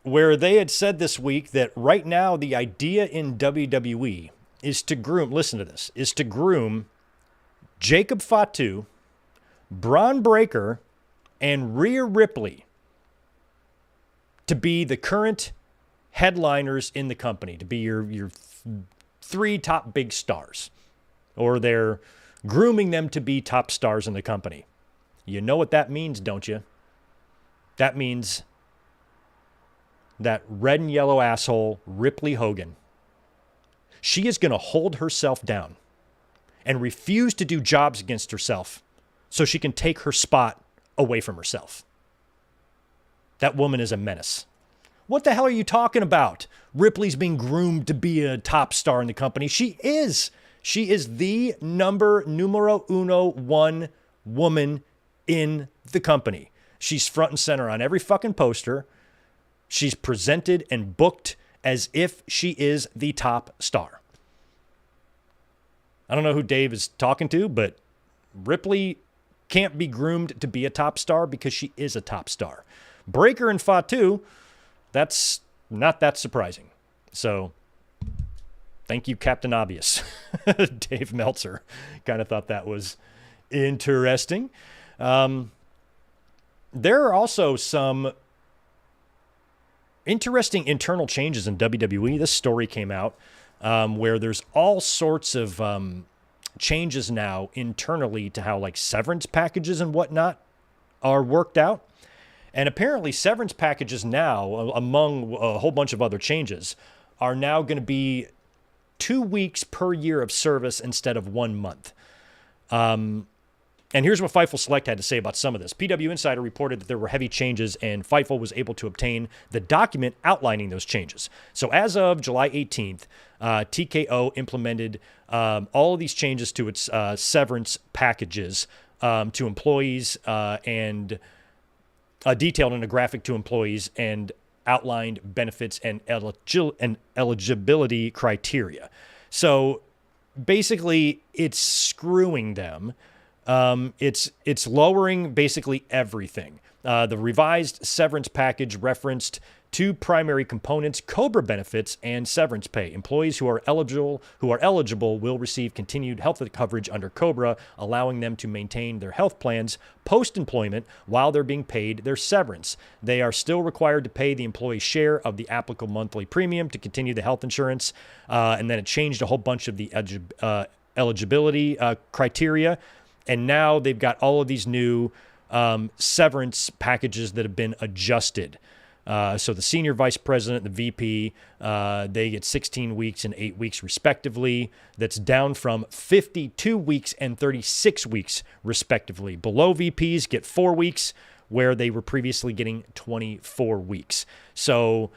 Where they had said this week that right now the idea in WWE is to groom, listen to this, is to groom Jacob Fatu, Braun Breaker, and Rhea Ripley to be the current headliners in the company, to be your 3 top big stars. Or they're grooming them to be top stars in the company. You know what that means, don't you? That means that red and yellow asshole, Ripley Hogan, she is going to hold herself down and refuse to do jobs against herself so she can take her spot away from herself. That woman is a menace. What the hell are you talking about? Ripley's being groomed to be a top star in the company. She is. She is the numero uno one woman in the company. She's front and center on every fucking poster. She's presented and booked as if she is the top star. I don't know who Dave is talking to, but Ripley can't be groomed to be a top star because she is a top star. Breaker and Fatu, that's not that surprising. So thank you, Captain Obvious. Dave Meltzer kind of thought that was interesting. There are also some interesting internal changes in WWE. This story came out where there's all sorts of changes now internally to how like severance packages and whatnot are worked out. And apparently severance packages now, among a whole bunch of other changes, are now going to be 2 weeks per year of service instead of 1 month. And here's what Fightful Select had to say about some of this. PW Insider reported that there were heavy changes, and Fightful was able to obtain the document outlining those changes. So as of July 18th, TKO implemented all of these changes to its severance packages to employees and detailed in a graphic to employees and outlined benefits and eligibility criteria. So basically, it's screwing them. It's lowering basically everything. The revised severance package referenced two primary components: COBRA benefits and severance pay. Employees who are eligible will receive continued health coverage under COBRA, allowing them to maintain their health plans post-employment while they're being paid their severance. They are still required to pay the employee's share of the applicable monthly premium to continue the health insurance. And then it changed a whole bunch of the eligibility criteria. And now they've got all of these new severance packages that have been adjusted. So the senior vice president, the VP, they get 16 weeks and 8 weeks respectively. That's down from 52 weeks and 36 weeks respectively. Below VPs get 4 weeks, where they were previously getting 24 weeks. So,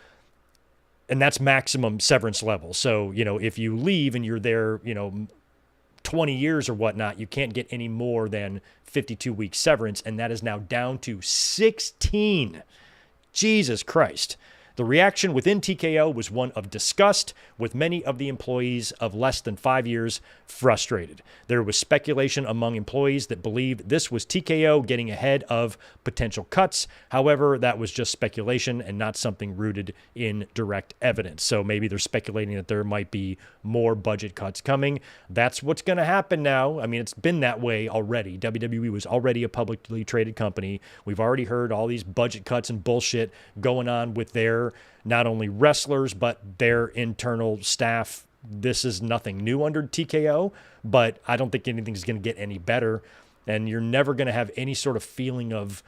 and that's maximum severance level. So, if you leave and you're there, 20 years or whatnot, you can't get any more than 52 weeks severance. And that is now down to 16. Jesus Christ. The reaction within TKO was one of disgust, with many of the employees of less than 5 years frustrated. There was speculation among employees that believed this was TKO getting ahead of potential cuts. However, that was just speculation and not something rooted in direct evidence. So maybe they're speculating that there might be more budget cuts coming. That's what's going to happen now. I mean, it's been that way already. WWE was already a publicly traded company. We've already heard all these budget cuts and bullshit going on with their not only wrestlers, but their internal staff. This is nothing new under TKO, but I don't think anything's going to get any better. And you're never going to have any sort of feeling of,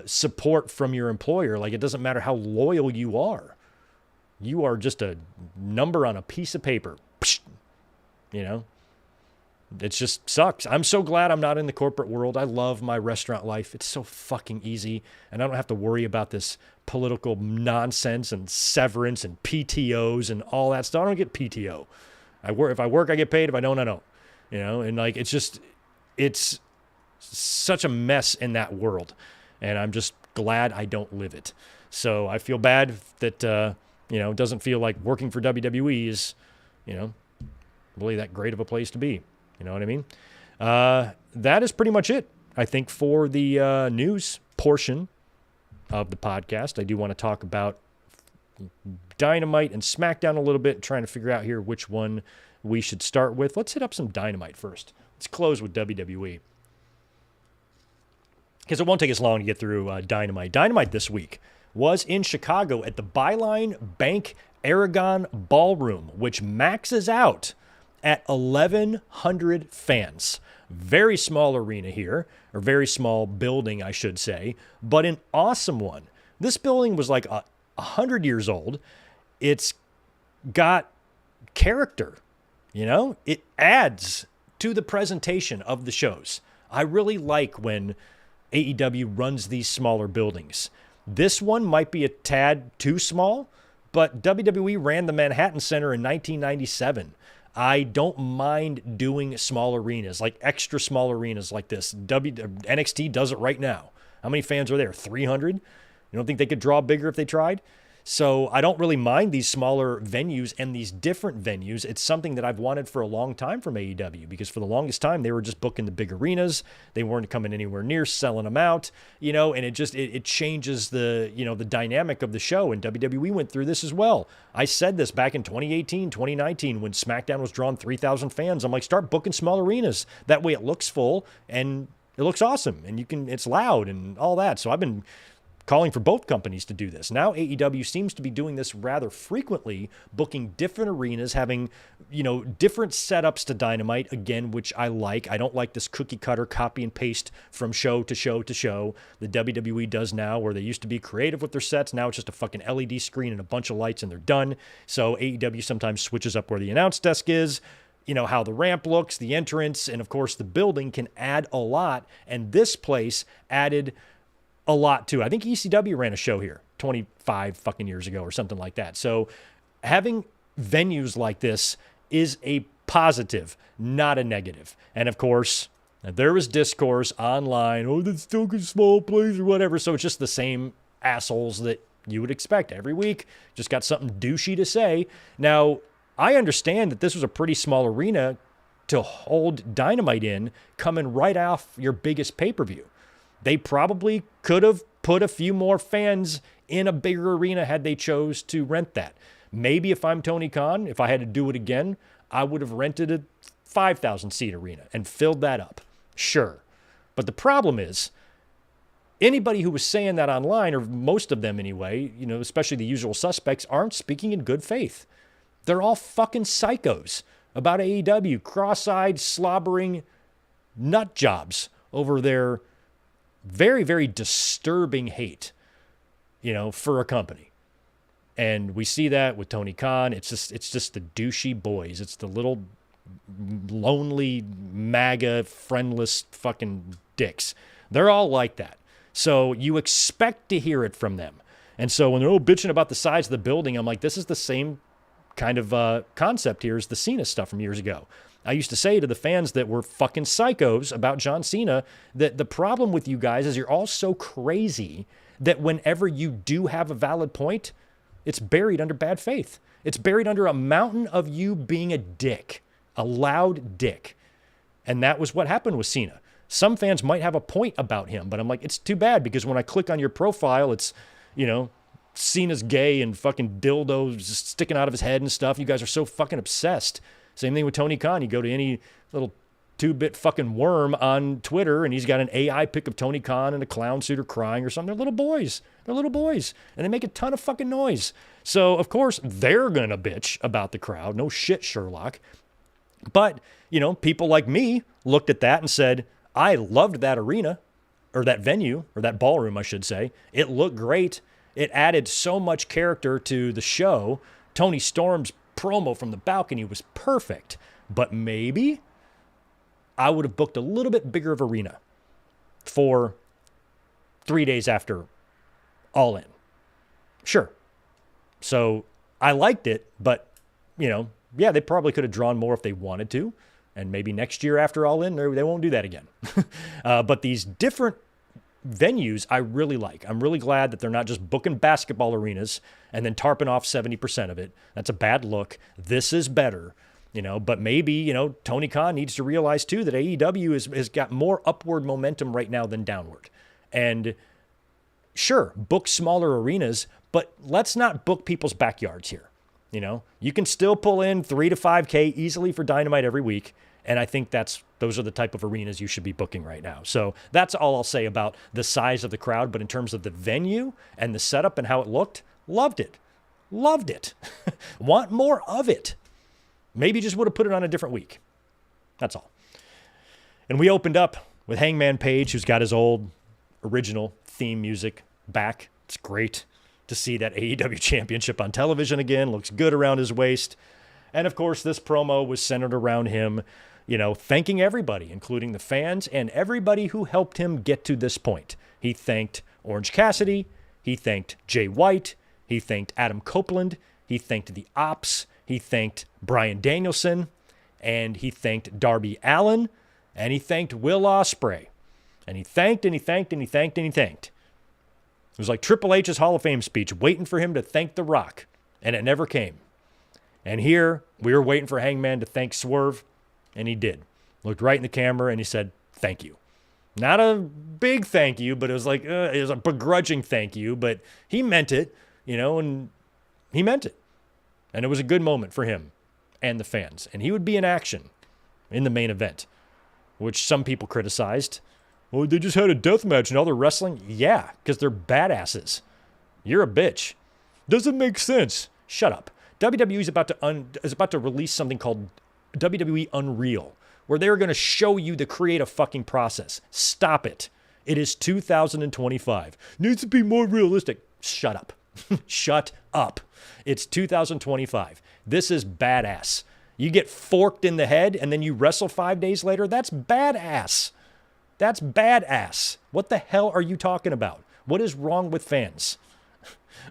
support from your employer. Like, it doesn't matter how loyal you are. You are just a number on a piece of paper. It just sucks. I'm so glad I'm not in the corporate world. I love my restaurant life. It's so fucking easy. And I don't have to worry about this political nonsense and severance and PTOs and all that stuff. I don't get PTO. If I work, I get paid. If I don't, I don't. And like, it's such a mess in that world. And I'm just glad I don't live it. So I feel bad that, it doesn't feel like working for WWE is, really that great of a place to be. You know what I mean? That is pretty much it, I think, for the news portion of the podcast. I do want to talk about Dynamite and Smackdown a little bit, trying to figure out here which one we should start with. Let's hit up some Dynamite first. Let's close with WWE, because it won't take us long to get through Dynamite. Dynamite this week was in Chicago at the Byline Bank Aragon Ballroom, which maxes out at 1,100 fans. Very small arena here, or very small building, I should say, but an awesome one. This building was like 100 years old. It's got character, It adds to the presentation of the shows. I really like when AEW runs these smaller buildings. This one might be a tad too small, but WWE ran the Manhattan Center in 1997. I don't mind doing small arenas, like extra small arenas like this. NXT does it right now. How many fans are there? 300? You don't think they could draw bigger if they tried? So I don't really mind these smaller venues and these different venues. It's something that I've wanted for a long time from AEW, because for the longest time, they were just booking the big arenas. They weren't coming anywhere near selling them out, and it changes the dynamic of the show. And WWE went through this as well. I said this back in 2018, 2019, when SmackDown was drawing 3,000 fans. I'm like, start booking small arenas. That way it looks full and it looks awesome and it's loud and all that. So I've been calling for both companies to do this. Now AEW seems to be doing this rather frequently, booking different arenas, having, different setups to Dynamite, again, which I like. I don't like this cookie cutter copy and paste from show to show to show the WWE does now, where they used to be creative with their sets. Now it's just a fucking LED screen and a bunch of lights and they're done. So AEW sometimes switches up where the announce desk is, how the ramp looks, the entrance, and of course the building can add a lot. And this place added a lot too. I think ECW ran a show here 25 fucking years ago or something like that. So having venues like this is a positive, not a negative. And of course, there was discourse online, oh, that's still a small place or whatever. So it's just the same assholes that you would expect every week. Just got something douchey to say. Now, I understand that this was a pretty small arena to hold Dynamite in, coming right off your biggest pay-per-view. They probably could have put a few more fans in a bigger arena had they chose to rent that. Maybe if I'm Tony Khan, if I had to do it again, I would have rented a 5,000 seat arena and filled that up. Sure. But the problem is, anybody who was saying that online, or most of them anyway, especially the usual suspects, aren't speaking in good faith. They're all fucking psychos about AEW, cross-eyed, slobbering nut jobs over their very, very disturbing hate, for a company. And we see that with Tony Khan. It's just the douchey boys. It's the little lonely, MAGA, friendless fucking dicks. They're all like that. So you expect to hear it from them. And so when they're bitching about the size of the building, I'm like, this is the same kind of concept here as the Cena stuff from years ago. I used to say to the fans that were fucking psychos about John Cena that the problem with you guys is you're all so crazy that whenever you do have a valid point, it's buried under bad faith. It's buried under a mountain of you being a dick, a loud dick. And that was what happened with Cena. Some fans might have a point about him, but I'm like, it's too bad, because when I click on your profile, it's, Cena's gay and fucking dildos sticking out of his head and stuff. You guys are so fucking obsessed. Same thing with Tony Khan. You go to any little 2-bit fucking worm on Twitter and he's got an AI pic of Tony Khan in a clown suit or crying or something. They're little boys. And they make a ton of fucking noise. So, of course, they're going to bitch about the crowd. No shit, Sherlock. But, people like me looked at that and said, I loved that arena, or that venue, or that ballroom, I should say. It looked great. It added so much character to the show. Tony Storm's promo from the balcony was perfect, but maybe I would have booked a little bit bigger of arena for 3 days after All In. Sure. So I liked it, but, they probably could have drawn more if they wanted to. And maybe next year after All In, they won't do that again. But these different venues I really like. I'm really glad that they're not just booking basketball arenas and then tarping off 70% of it. That's a bad look. This is better, but maybe, Tony Khan needs to realize too that AEW has got more upward momentum right now than downward. And sure, book smaller arenas, but let's not book people's backyards here. You can still pull in 3 to 5K easily for Dynamite every week. And I think those are the type of arenas you should be booking right now. So that's all I'll say about the size of the crowd. But in terms of the venue and the setup and how it looked, loved it. Want more of it. Maybe just would have put it on a different week. That's all. And we opened up with Hangman Page, who's got his old original theme music back. It's great to see that AEW championship on television again. Looks good around his waist. And of course, this promo was centered around him, thanking everybody, including the fans and everybody who helped him get to this point. He thanked Orange Cassidy. He thanked Jay White. He thanked Adam Copeland. He thanked the Ops. He thanked Bryan Danielson. And he thanked Darby Allin. And he thanked Will Ospreay. And he thanked and he thanked and he thanked and he thanked. It was like Triple H's Hall of Fame speech, waiting for him to thank The Rock. And it never came. And here, we were waiting for Hangman to thank Swerve, and he did. Looked right in the camera, and he said, thank you. Not a big thank you, but it was like, it was a begrudging thank you, but he meant it, and he meant it. And it was a good moment for him and the fans. And he would be in action in the main event, which some people criticized. Well, they just had a death match and all they're wrestling? Yeah, because they're badasses. You're a bitch. Doesn't make sense. Shut up. WWE is about to release something called WWE Unreal, where they're going to show you the creative fucking process. Stop it. It is 2025. Needs to be more realistic. Shut up. Shut up. It's 2025. This is badass. You get forked in the head and then you wrestle 5 days later? That's badass. That's badass. What the hell are you talking about? What is wrong with fans?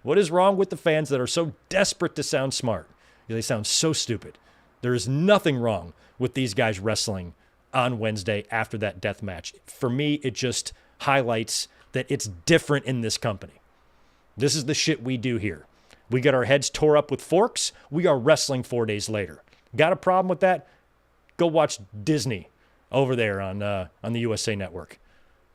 What is wrong with the fans that are so desperate to sound smart? They sound so stupid. There is nothing wrong with these guys wrestling on Wednesday after that death match. For me, it just highlights that it's different in this company. This is the shit we do here. We get our heads tore up with forks. We are wrestling 4 days later. Got a problem with that? Go watch Disney over there on the USA Network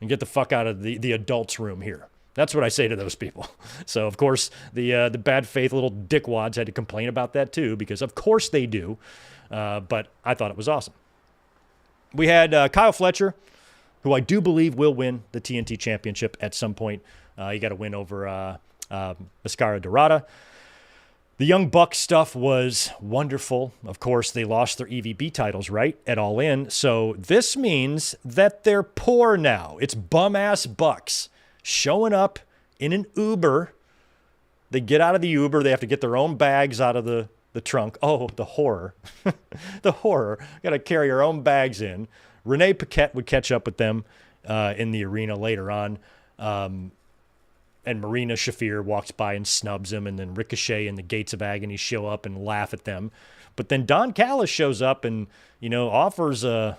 and get the fuck out of the adults room here. That's what I say to those people. So, of course, the bad faith little dickwads had to complain about that too, because of course they do. But I thought it was awesome. We had Kyle Fletcher, who I do believe will win the TNT Championship at some point. He got a win over Mascara Dorada. The Young Bucks stuff was wonderful. Of course, they lost their EVP titles, right, at All In. So this means that they're poor now. It's bum-ass Bucks showing up in an Uber. They get out of the Uber. They have to get their own bags out of the trunk. Oh, the horror. The horror. Got to carry our own bags in. Renee Paquette would catch up with them in the arena later on. And Marina Shafir walks by and snubs him, and then Ricochet and the Gates of Agony show up and laugh at them. But then Don Callis shows up and, offers an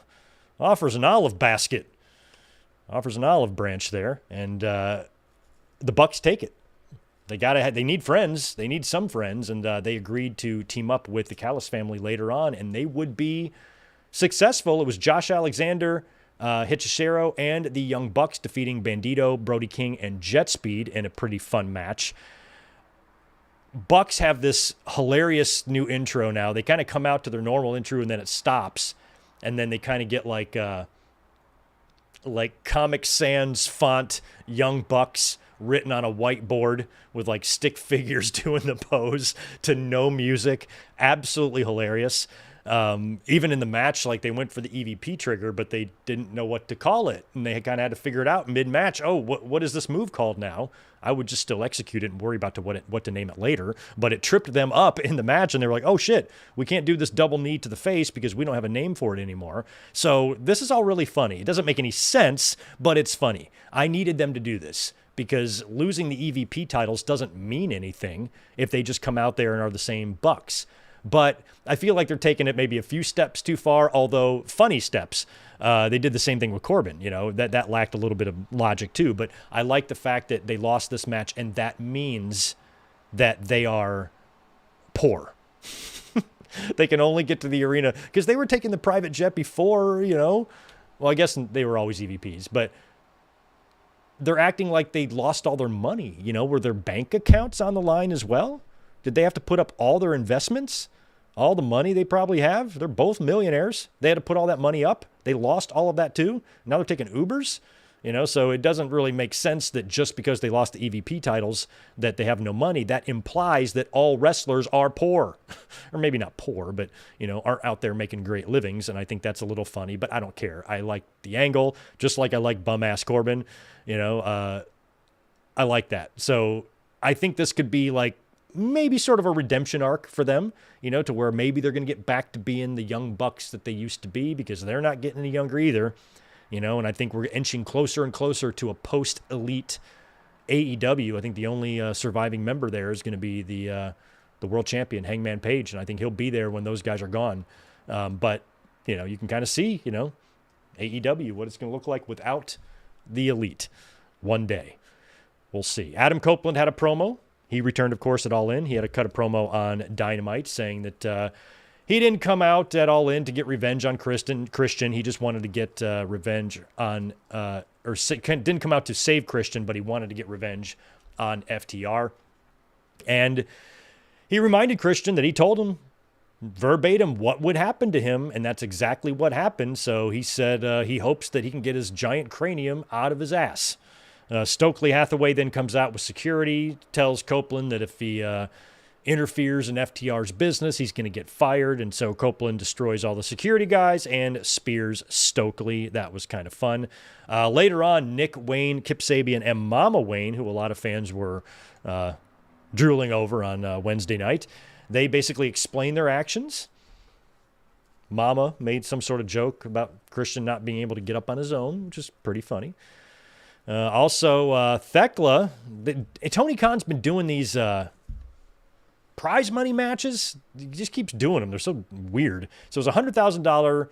olive basket, offers an olive branch there, and the Bucks take it. They need friends. They need some friends, and they agreed to team up with the Callis family later on, and they would be successful. It was Josh Alexander, Hechicero, and the Young Bucks defeating Bandito, Brody King, and Jet Speed in a pretty fun match. Bucks have this hilarious new intro now. They kind of come out to their normal intro and then it stops, and then they kind of get like Comic Sans font Young Bucks written on a whiteboard with like stick figures doing the pose to no music. Absolutely hilarious. Even in the match, like they went for the EVP trigger, but they didn't know what to call it. And they kind of had to figure it out mid-match. Oh, what is this move called now? I would just still execute it and worry about what to name it later. But it tripped them up in the match, and they were like, oh shit, we can't do this double knee to the face because we don't have a name for it anymore. So this is all really funny. It doesn't make any sense, but it's funny. I needed them to do this because losing the EVP titles doesn't mean anything if they just come out there and are the same Bucks. But I feel like they're taking it maybe a few steps too far, although funny steps. They did the same thing with Corbin, that lacked a little bit of logic too. But I like the fact that they lost this match, and that means that they are poor. They can only get to the arena because they were taking the private jet before, well, I guess they were always EVPs, but they're acting like they lost all their money. Were their bank accounts on the line as well? Did they have to put up all their investments? All the money they probably have? They're both millionaires. They had to put all that money up. They lost all of that too. Now they're taking Ubers. So it doesn't really make sense that just because they lost the EVP titles that they have no money. That implies that all wrestlers are poor. Or maybe not poor, but, aren't out there making great livings. And I think that's a little funny, but I don't care. I like the angle, just like I like bum-ass Corbin. I like that. So I think this could be like maybe sort of a redemption arc for them, to where maybe they're going to get back to being the Young Bucks that they used to be, because they're not getting any younger either, and I think we're inching closer and closer to a post-elite AEW. I think the only surviving member there is going to be the world champion, Hangman Page, and I think he'll be there when those guys are gone. But, you can kind of see, AEW, what it's going to look like without the elite one day. We'll see. Adam Copeland had a promo. He returned, of course, at All In. He had to cut a promo on Dynamite saying that he didn't come out at All In to get revenge on Christian. He just wanted to get revenge on, didn't come out to save Christian, but he wanted to get revenge on FTR. And he reminded Christian that he told him verbatim what would happen to him, and that's exactly what happened. So he said he hopes that he can get his giant cranium out of his ass. Stokely Hathaway then comes out with security, tells Copeland that if he interferes in FTR's business, he's going to get fired. And so Copeland destroys all the security guys and spears Stokely. That was kind of fun. Later on, Nick Wayne, Kip Sabian, and Mama Wayne, who a lot of fans were drooling over on Wednesday night, they basically explained their actions. Mama made some sort of joke about Christian not being able to get up on his own, which is pretty funny. Also, Thekla, Tony Khan's been doing these prize money matches. He just keeps doing them. They're so weird. So it was a $100,000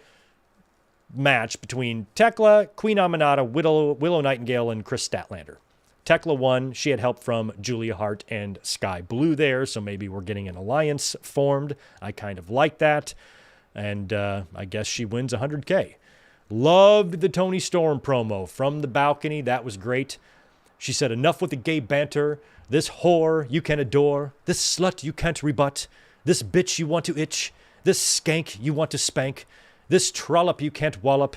match between Tekla, Queen Aminata, Willow Nightingale, and Chris Statlander. Tekla won. She had help from Julia Hart and Sky Blue there, so maybe we're getting an alliance formed. I kind of like that. And I guess she wins $100K. Loved the Tony Storm promo from the balcony. That was great. She said, enough with the gay banter. This whore you can adore. This slut you can't rebut. This bitch you want to itch. This skank you want to spank. This trollop you can't wallop.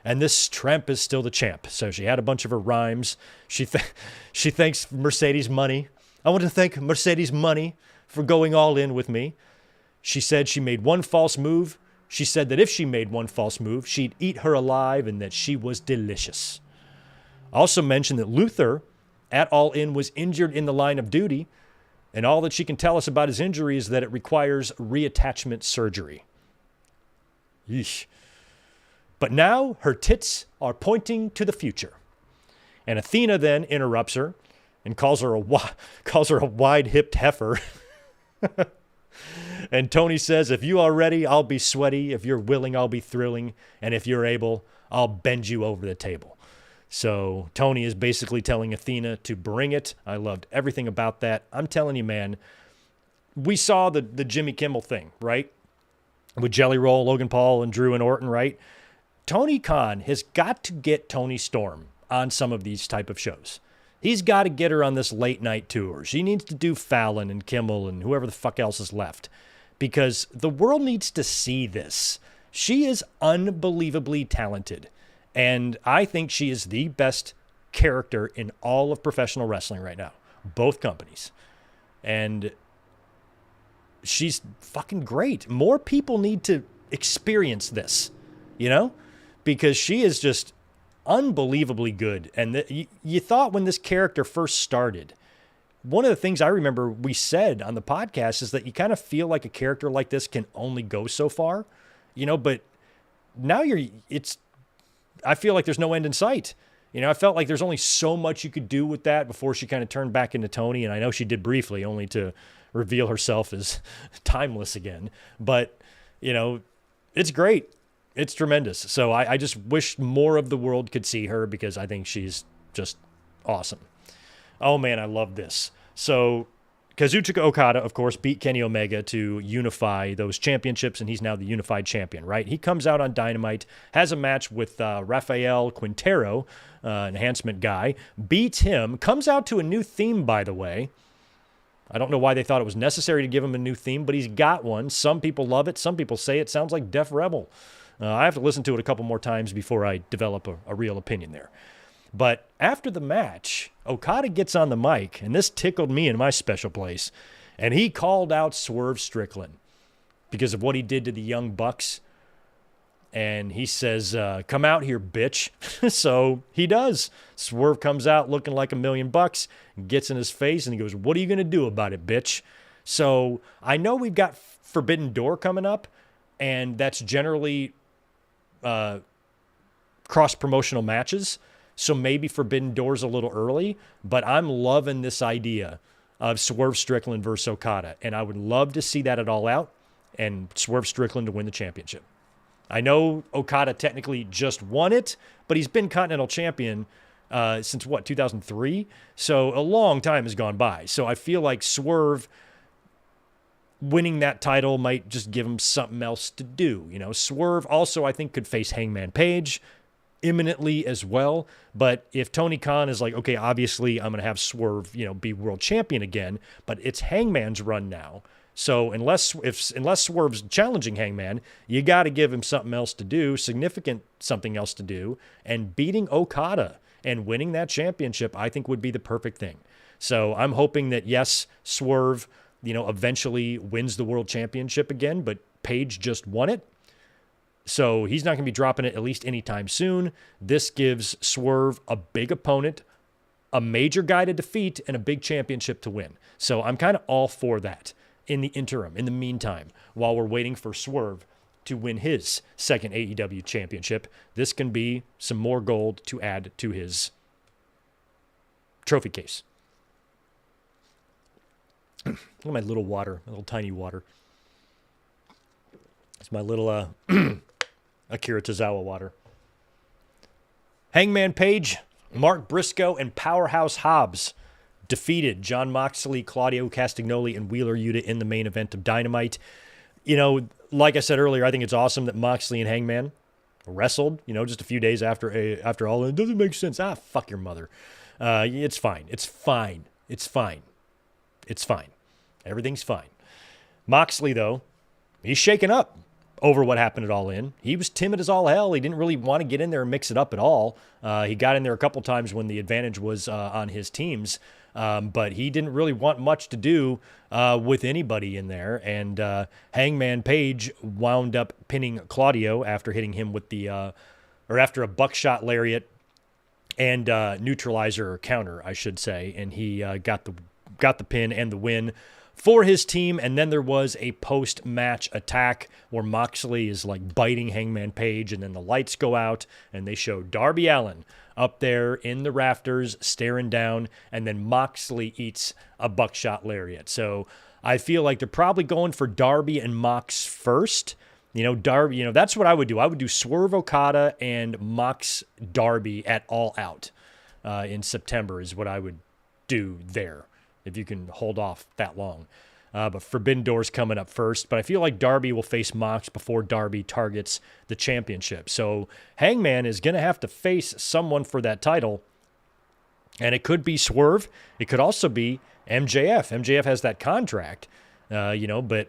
And this tramp is still the champ. So she had a bunch of her rhymes. She thanks Mercedes Money. I want to thank Mercedes Money for going all in with me. She said she made one false move. She said that if she made one false move, she'd eat her alive and that she was delicious. Also mentioned that Luther at All In was injured in the line of duty, and all that she can tell us about his injury is that it requires reattachment surgery. Yeesh. But now her tits are pointing to the future. And Athena then interrupts her and calls her a wide-hipped heifer. And Tony says, if you are ready, I'll be sweaty. If you're willing, I'll be thrilling. And if you're able, I'll bend you over the table. So Tony is basically telling Athena to bring it. I loved everything about that. I'm telling you, man, we saw the Jimmy Kimmel thing, right? With Jelly Roll, Logan Paul, and Drew and Orton, right? Tony Khan has got to get Tony Storm on some of these type of shows. He's got to get her on this late night tour. She needs to do Fallon and Kimmel and whoever the fuck else is left, because the world needs to see this. She is unbelievably talented, and I think she is the best character in all of professional wrestling right now, both companies. And she's fucking great. More people need to experience this, you know, because she is just unbelievably good. And you thought when this character first started, one of the things I remember we said on the podcast is that you kind of feel like a character like this can only go so far, you know, but now I feel like there's no end in sight. You know, I felt like there's only so much you could do with that before she kind of turned back into Tony. And I know she did briefly, only to reveal herself as timeless again. But, you know, it's great. It's tremendous. So I just wish more of the world could see her, because I think she's just awesome. Oh, man, I love this. So Kazuchika Okada, of course, beat Kenny Omega to unify those championships, and he's now the unified champion, right? He comes out on Dynamite, has a match with Rafael Quintero, enhancement guy, beats him, comes out to a new theme, by the way. I don't know why they thought it was necessary to give him a new theme, but he's got one. Some people love it. Some people say it sounds like Def Rebel. I have to listen to it a couple more times before I develop a real opinion there. But after the match, Okada gets on the mic, and this tickled me in my special place, and he called out Swerve Strickland because of what he did to the Young Bucks. And he says, come out here, bitch. So he does. Swerve comes out looking like $1,000,000, gets in his face, and he goes, what are you going to do about it, bitch? So I know we've got Forbidden Door coming up, and that's generally cross-promotional matches. So maybe Forbidden Door's a little early, but I'm loving this idea of Swerve Strickland versus Okada, and I would love to see that at All Out and Swerve Strickland to win the championship. I know Okada technically just won it, but he's been Continental Champion since 2003? So a long time has gone by. So I feel like Swerve winning that title might just give him something else to do. Swerve also, I think, could face Hangman Page imminently as well. But if Tony Khan is like, okay, obviously I'm going to have Swerve, be world champion again, but it's Hangman's run now. So unless Swerve's challenging Hangman, you got to give him something else to do, significant something else to do, and beating Okada and winning that championship, I think would be the perfect thing. So I'm hoping that, yes, Swerve, eventually wins the world championship again, but Page just won it. So he's not going to be dropping it at least anytime soon. This gives Swerve a big opponent, a major guy to defeat, and a big championship to win. So I'm kind of all for that in the interim, in the meantime, while we're waiting for Swerve to win his second AEW championship. This can be some more gold to add to his trophy case. Look at my little water, my little tiny water. It's my little Akira Tozawa water. Hangman Page, Mark Briscoe, and Powerhouse Hobbs defeated Jon Moxley, Claudio Castagnoli, and Wheeler Yuta in the main event of Dynamite. Like I said earlier, I think it's awesome that Moxley and Hangman wrestled, just a few days after All In. It doesn't make sense. Fuck your mother. It's fine. It's fine. It's fine. It's fine. Everything's fine. Moxley, though, he's shaken up over what happened at All In. He was timid as all hell. He didn't really want to get in there and mix it up at all. He got in there a couple times when the advantage was on his teams, but he didn't really want much to do with anybody in there. And Hangman Page wound up pinning Claudio after hitting him with after a buckshot lariat and neutralizer or counter, I should say. And he got the pin and the win for his team. And then there was a post-match attack where Moxley is like biting Hangman Page, and then the lights go out and they show Darby Allin up there in the rafters staring down, and then Moxley eats a buckshot lariat. So I feel like they're probably going for Darby and Mox first. Darby, that's what I would do. I would do Swerve Okada and Mox Darby at All Out in September is what I would do there, if you can hold off that long. But Forbidden Door's coming up first. But I feel like Darby will face Mox before Darby targets the championship. So Hangman is going to have to face someone for that title. And it could be Swerve. It could also be MJF. MJF has that contract, but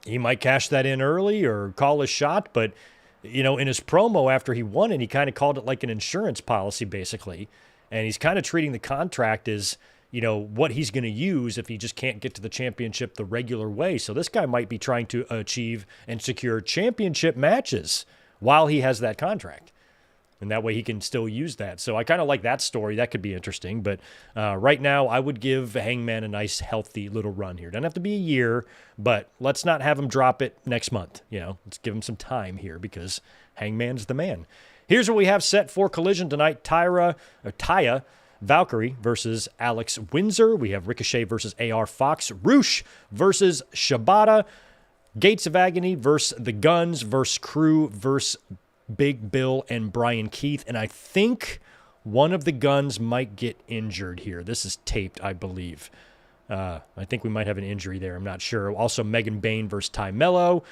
he might cash that in early or call his shot. But, in his promo after he won it, he kind of called it like an insurance policy, basically. And he's kind of treating the contract as, what he's going to use if he just can't get to the championship the regular way. So this guy might be trying to achieve and secure championship matches while he has that contract. And that way he can still use that. So I kind of like that story. That could be interesting. But right now, I would give Hangman a nice, healthy little run here. Doesn't have to be a year, but let's not have him drop it next month. Let's give him some time here because Hangman's the man. Here's what we have set for Collision tonight. Taya Valkyrie versus Alex Windsor. We have Ricochet versus AR Fox. Roosh versus Shibata. Gates of Agony versus The Guns versus Crew versus Big Bill and Brian Keith. And I think one of the Guns might get injured here. This is taped, I believe. I think we might have an injury there. I'm not sure. Also, Megan Bain versus Ty Mello.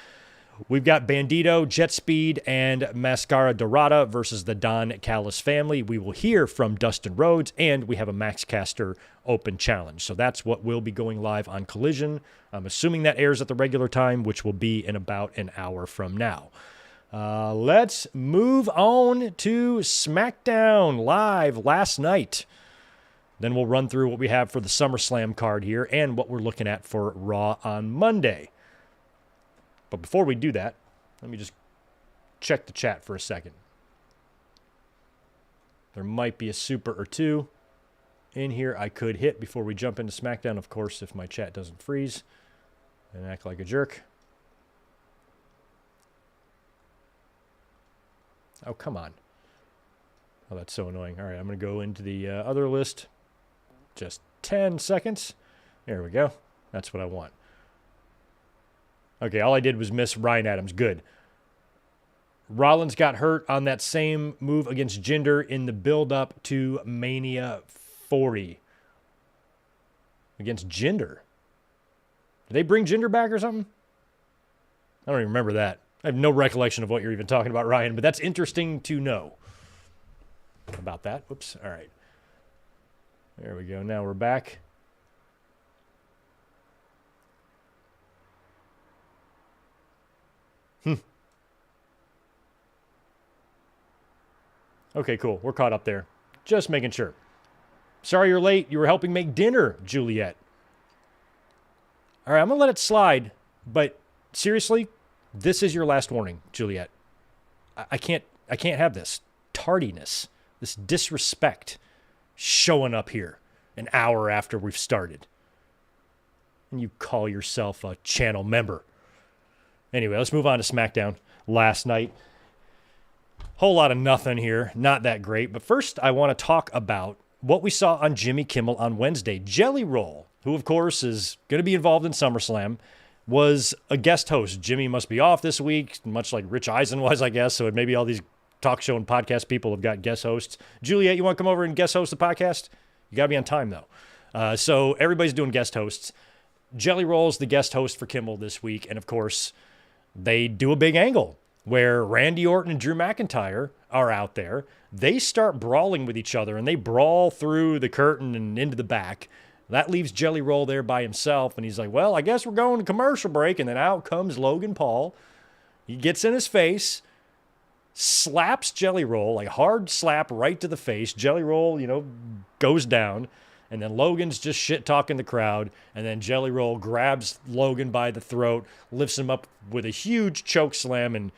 We've got Bandito, Jet Speed, and Mascara Dorada versus the Don Callis family. We will hear from Dustin Rhodes, and we have a Max Caster Open Challenge. So that's what will be going live on Collision. I'm assuming that airs at the regular time, which will be in about an hour from now. Let's move on to SmackDown live last night. Then we'll run through what we have for the SummerSlam card here and what we're looking at for Raw on Monday. But before we do that, let me just check the chat for a second. There might be a super or two in here I could hit before we jump into SmackDown, of course, if my chat doesn't freeze and act like a jerk. Oh, come on. Oh, that's so annoying. All right, I'm going to go into the other list. Just 10 seconds. There we go. That's what I want. Okay, all I did was miss Ryan Adams. Good. Rollins got hurt on that same move against Jinder in the build-up to Mania 40. Against Jinder. Did they bring Jinder back or something? I don't even remember that. I have no recollection of what you're even talking about, Ryan, but that's interesting to know about that. Whoops. All right. There we go. Now we're back. Okay, cool. We're caught up there. Just making sure. Sorry you're late. You were helping make dinner, Juliet. All right, I'm going to let it slide, but seriously, this is your last warning, Juliet. I can't have this tardiness, this disrespect showing up here an hour after we've started. And you call yourself a channel member. Anyway, let's move on to SmackDown last night. Whole lot of nothing here. Not that great. But first, I want to talk about what we saw on Jimmy Kimmel on Wednesday. Jelly Roll, who, of course, is going to be involved in SummerSlam, was a guest host. Jimmy must be off this week, much like Rich Eisen was, I guess. So maybe all these talk show and podcast people have got guest hosts. Juliet, you want to come over and guest host the podcast? You got to be on time, though. So everybody's doing guest hosts. Jelly Roll's the guest host for Kimmel this week. And, of course, they do a big angle where Randy Orton and Drew McIntyre are out there. They start brawling with each other, and they brawl through the curtain and into the back. That leaves Jelly Roll there by himself, and he's like, well, I guess we're going to commercial break. And then out comes Logan Paul. He gets in his face, slaps Jelly Roll, like hard slap right to the face. Jelly Roll, goes down. And then Logan's just shit-talking the crowd. And then Jelly Roll grabs Logan by the throat, lifts him up with a huge choke slam, and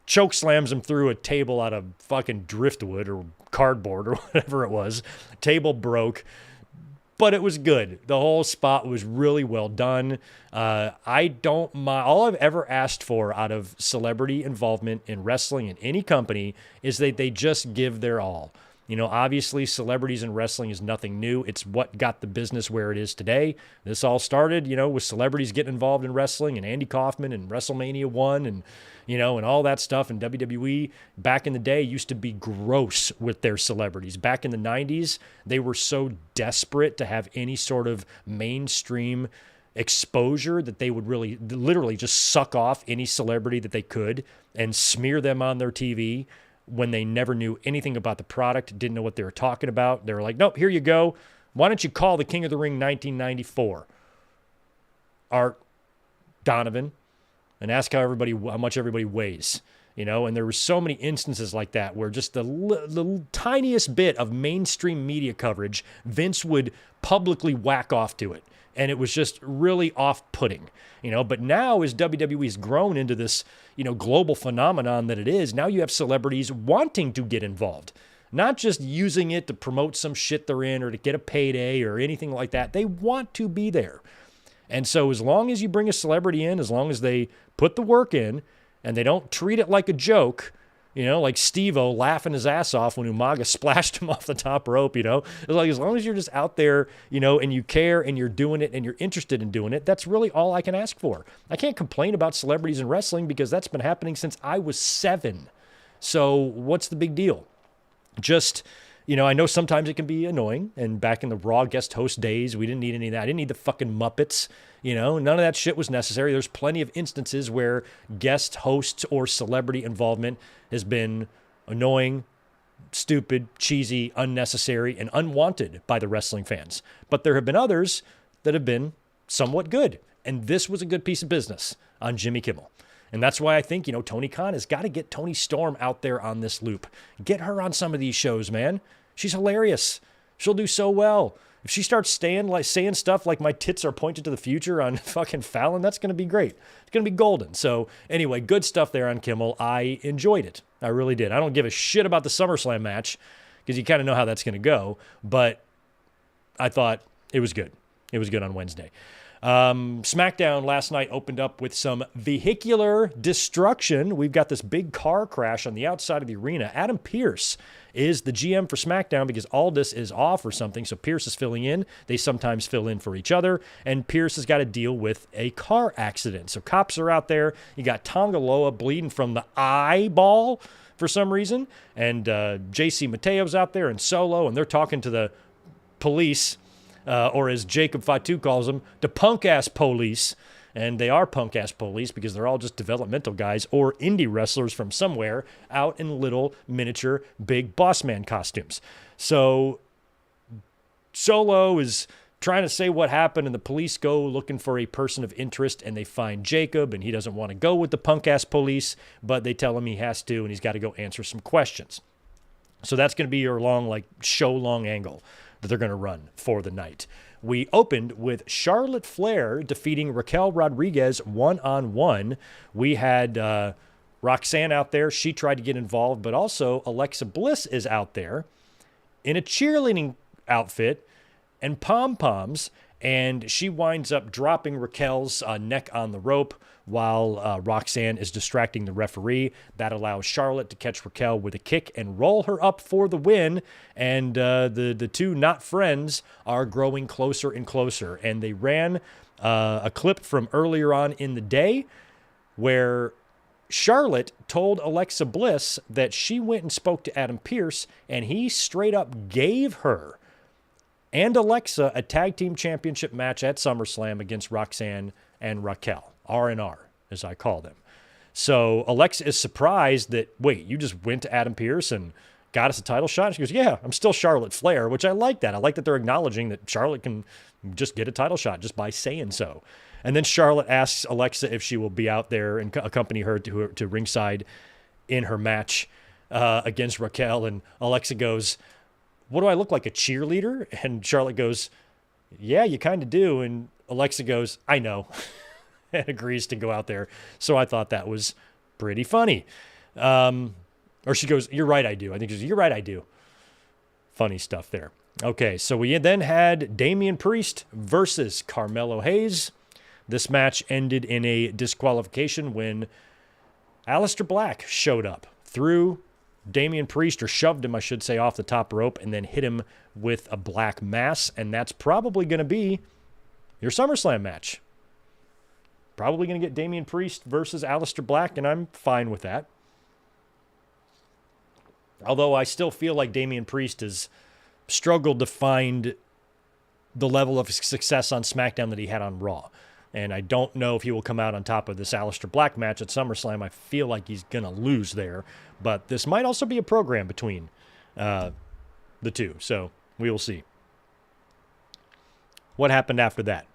choke slams him through a table out of fucking driftwood or cardboard or whatever it was. Table broke. But it was good. The whole spot was really well done. I don't mind. All I've ever asked for out of celebrity involvement in wrestling in any company is that they just give their all. Obviously, celebrities in wrestling is nothing new. It's what got the business where it is today. This all started, with celebrities getting involved in wrestling and Andy Kaufman and WrestleMania 1 and, and all that stuff. And WWE back in the day used to be gross with their celebrities. Back in the 90s, they were so desperate to have any sort of mainstream exposure that they would really literally just suck off any celebrity that they could and smear them on their TV when they never knew anything about the product, didn't know what they were talking about. They were like, nope, here you go. Why don't you call the King of the Ring 1994, Art Donovan, and ask how much everybody weighs, And there were so many instances like that where just the tiniest bit of mainstream media coverage, Vince would publicly whack off to it. And it was just really off-putting, But now as WWE's grown into this, global phenomenon that it is, now you have celebrities wanting to get involved. Not just using it to promote some shit they're in or to get a payday or anything like that. They want to be there. And so as long as you bring a celebrity in, as long as they put the work in and they don't treat it like a joke, like Steve-O laughing his ass off when Umaga splashed him off the top rope, It's like as long as you're just out there, and you care and you're doing it and you're interested in doing it, that's really all I can ask for. I can't complain about celebrities in wrestling because that's been happening since I was 7. So what's the big deal? Just, I know sometimes it can be annoying. And back in the Raw guest host days, we didn't need any of that. I didn't need the fucking Muppets. None of that shit was necessary. There's plenty of instances where guest hosts or celebrity involvement has been annoying, stupid, cheesy, unnecessary, and unwanted by the wrestling fans. But there have been others that have been somewhat good. And this was a good piece of business on Jimmy Kimmel. And that's why I think, Tony Khan has got to get Toni Storm out there on this loop. Get her on some of these shows, man. She's hilarious. She'll do so well. If she starts saying stuff like my tits are pointed to the future on fucking Fallon, that's going to be great. It's going to be golden. So anyway, good stuff there on Kimmel. I enjoyed it. I really did. I don't give a shit about the SummerSlam match because you kind of know how that's going to go. But I thought it was good. It was good on Wednesday. SmackDown last night opened up with some vehicular destruction. We've got this big car crash on the outside of the arena. Adam Pearce is the GM for SmackDown because Aldis is off or something, so Pearce is filling in. They sometimes fill in for each other, and Pearce has got to deal with a car accident. So cops are out there. You got Tongaloa bleeding from the eyeball for some reason, and JC Mateo's out there and Solo, and they're talking to the police, or as Jacob Fatu calls them, the punk-ass police. And they are punk-ass police because they're all just developmental guys or indie wrestlers from somewhere out in little miniature big boss man costumes. So Solo is trying to say what happened, and the police go looking for a person of interest, and they find Jacob, and he doesn't want to go with the punk-ass police, but they tell him he has to, and he's got to go answer some questions. So that's going to be your show-long angle that they're going to run for the night. We opened with Charlotte Flair defeating Raquel Rodriguez one-on-one. We had Roxanne out there. She tried to get involved, but also Alexa Bliss is out there in a cheerleading outfit and pom-poms, and she winds up dropping Raquel's neck on the rope while Roxanne is distracting the referee. That allows Charlotte to catch Raquel with a kick and roll her up for the win, and the two not friends are growing closer and closer. And they ran a clip from earlier on in the day where Charlotte told Alexa Bliss that she went and spoke to Adam Pearce, and he straight up gave her and Alexa a tag team championship match at SummerSlam against Roxanne and Raquel. R&R, as I call them. So Alexa is surprised that, wait, you just went to Adam Pearce and got us a title shot? And she goes, yeah, I'm still Charlotte Flair, which I like that. I like that they're acknowledging that Charlotte can just get a title shot just by saying so. And then Charlotte asks Alexa if she will be out there and accompany her to ringside in her match against Raquel. And Alexa goes, what do I look like, a cheerleader? And Charlotte goes, yeah, you kind of do. And Alexa goes, I know. And agrees to go out there. So I thought that was pretty funny. Or she goes, you're right, I do. I think she goes, you're right, I do. Funny stuff there. Okay, so we then had Damian Priest versus Carmelo Hayes. This match ended in a disqualification when Aleister Black showed up, threw Damian Priest, or shoved him, I should say, off the top rope, and then hit him with a black mass. And that's probably going to be your SummerSlam match. Probably going to get Damian Priest versus Aleister Black, and I'm fine with that. Although I still feel like Damian Priest has struggled to find the level of success on SmackDown that he had on Raw. And I don't know if he will come out on top of this Aleister Black match at SummerSlam. I feel like he's going to lose there. But this might also be a program between the two. So we will see. What happened after that?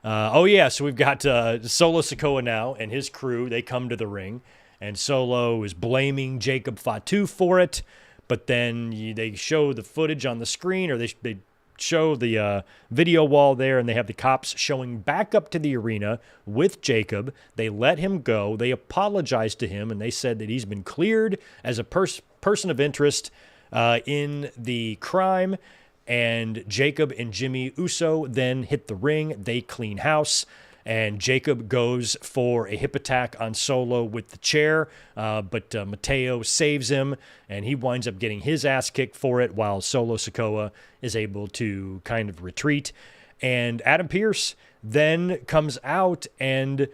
So we've got Solo Sikoa now and his crew. They come to the ring, and Solo is blaming Jacob Fatu for it. But then they show the footage on the screen, or they show the video wall there, and they have the cops showing back up to the arena with Jacob. They let him go. They apologized to him, and they said that he's been cleared as a person of interest in the crime. And Jacob and Jimmy Uso then hit the ring. They clean house. And Jacob goes for a hip attack on Solo with the chair. But Mateo saves him. And he winds up getting his ass kicked for it while Solo Sikoa is able to kind of retreat. And Adam Pearce then comes out and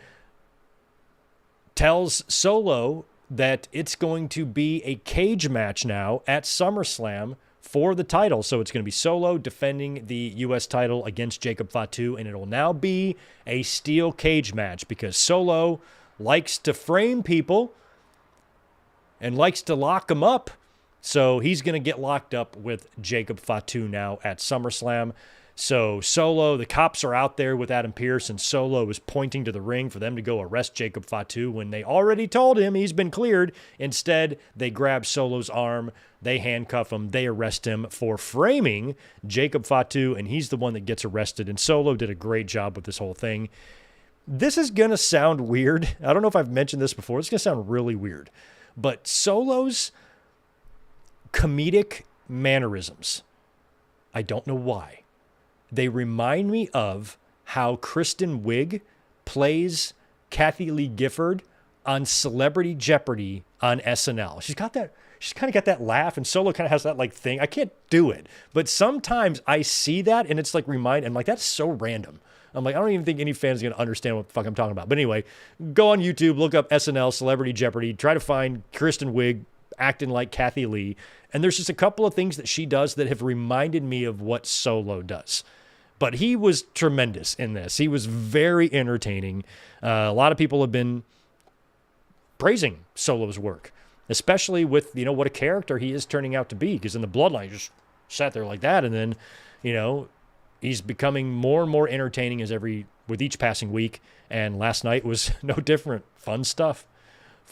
tells Solo that it's going to be a cage match now at SummerSlam for the title. So it's going to be Solo defending the U.S. title against Jacob Fatu, and it'll now be a steel cage match because Solo likes to frame people and likes to lock them up. So he's going to get locked up with Jacob Fatu now at SummerSlam. So Solo, the cops are out there with Adam Pearce, and Solo is pointing to the ring for them to go arrest Jacob Fatu when they already told him he's been cleared. Instead, they grab Solo's arm, they handcuff him, they arrest him for framing Jacob Fatu, and he's the one that gets arrested. And Solo did a great job with this whole thing. This is going to sound weird. I don't know if I've mentioned this before. It's going to sound really weird. But Solo's comedic mannerisms, I don't know why, they remind me of how Kristen Wiig plays Kathy Lee Gifford on Celebrity Jeopardy on SNL. She's kind of got that laugh, and Solo kind of has that like thing. I can't do it, but sometimes I see that and it's like I'm like, that's so random. I'm like, I don't even think any fan's going to understand what the fuck I'm talking about. But anyway, go on YouTube, look up SNL Celebrity Jeopardy, try to find Kristen Wiig acting like Kathy Lee. And there's just a couple of things that she does that have reminded me of what Solo does. But he was tremendous in this. He was very entertaining. A lot of people have been praising Solo's work, especially with, what a character he is turning out to be. Because in the Bloodline, he just sat there like that. And then, he's becoming more and more entertaining with each passing week. And last night was no different. Fun stuff.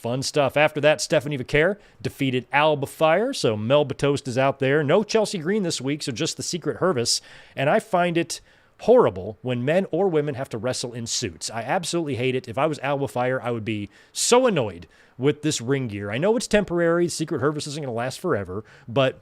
After that, Stephanie Vaquer defeated Alba Fire. So Mel Batost is out there. No Chelsea Green this week, so just the Secret Hervis. And I find it horrible when men or women have to wrestle in suits. I absolutely hate it. If I was Alba Fire, I would be so annoyed with this ring gear. I know it's temporary. Secret Hervis isn't going to last forever. But,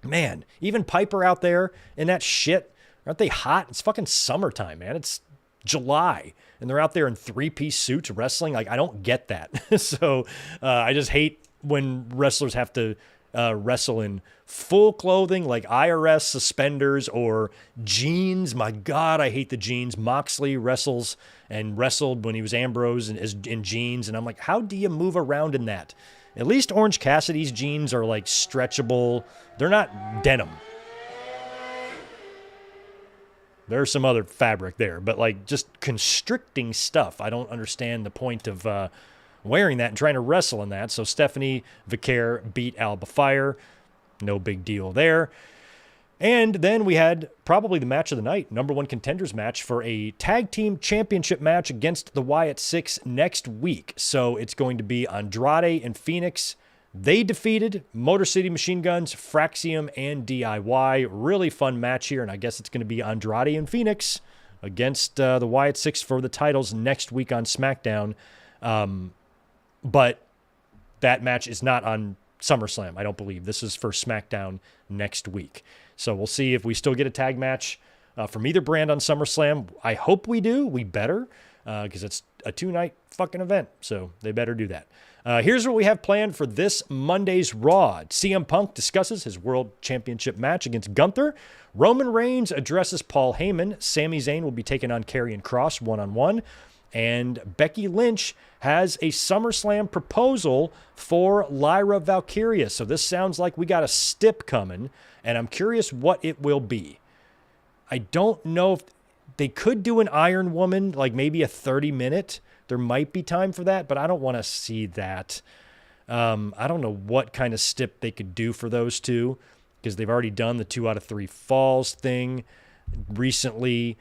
man, even Piper out there in that shit, aren't they hot? It's fucking summertime, man. It's July, and they're out there in three-piece suits wrestling. Like, I don't get that. So I just hate when wrestlers have to wrestle in full clothing, like IRS suspenders or jeans. My God, I hate the jeans. Moxley wrestled when he was Ambrose in jeans, and I'm like, how do you move around in that? At least Orange Cassidy's jeans are like stretchable. They're not denim. There's some other fabric there, but like just constricting stuff. I don't understand the point of wearing that and trying to wrestle in that. So Stephanie Vaquer beat Alba Fire. No big deal there. And then we had probably the match of the night, number one contenders match for a tag team championship match against the Wyatt Six next week. So it's going to be Andrade and Phoenix. They defeated Motor City Machine Guns, Fraxium, and DIY. Really fun match here, and I guess it's going to be Andrade and Phoenix against the Wyatt Six for the titles next week on SmackDown. But that match is not on SummerSlam, I don't believe. This is for SmackDown next week. So we'll see if we still get a tag match from either brand on SummerSlam. I hope we do. We better, because it's a 2-night fucking event, so they better do that. Here's what we have planned for this Monday's Raw. CM Punk discusses his World Championship match against Gunther. Roman Reigns addresses Paul Heyman. Sami Zayn will be taking on Karrion Kross one-on-one. And Becky Lynch has a SummerSlam proposal for Lyra Valkyria. So this sounds like we got a stip coming, and I'm curious what it will be. I don't know if they could do an Iron Woman, like maybe a 30-minute. There might be time for that, but I don't want to see that. I don't know what kind of stip they could do for those two, because they've already done the 2 out of 3 falls thing recently.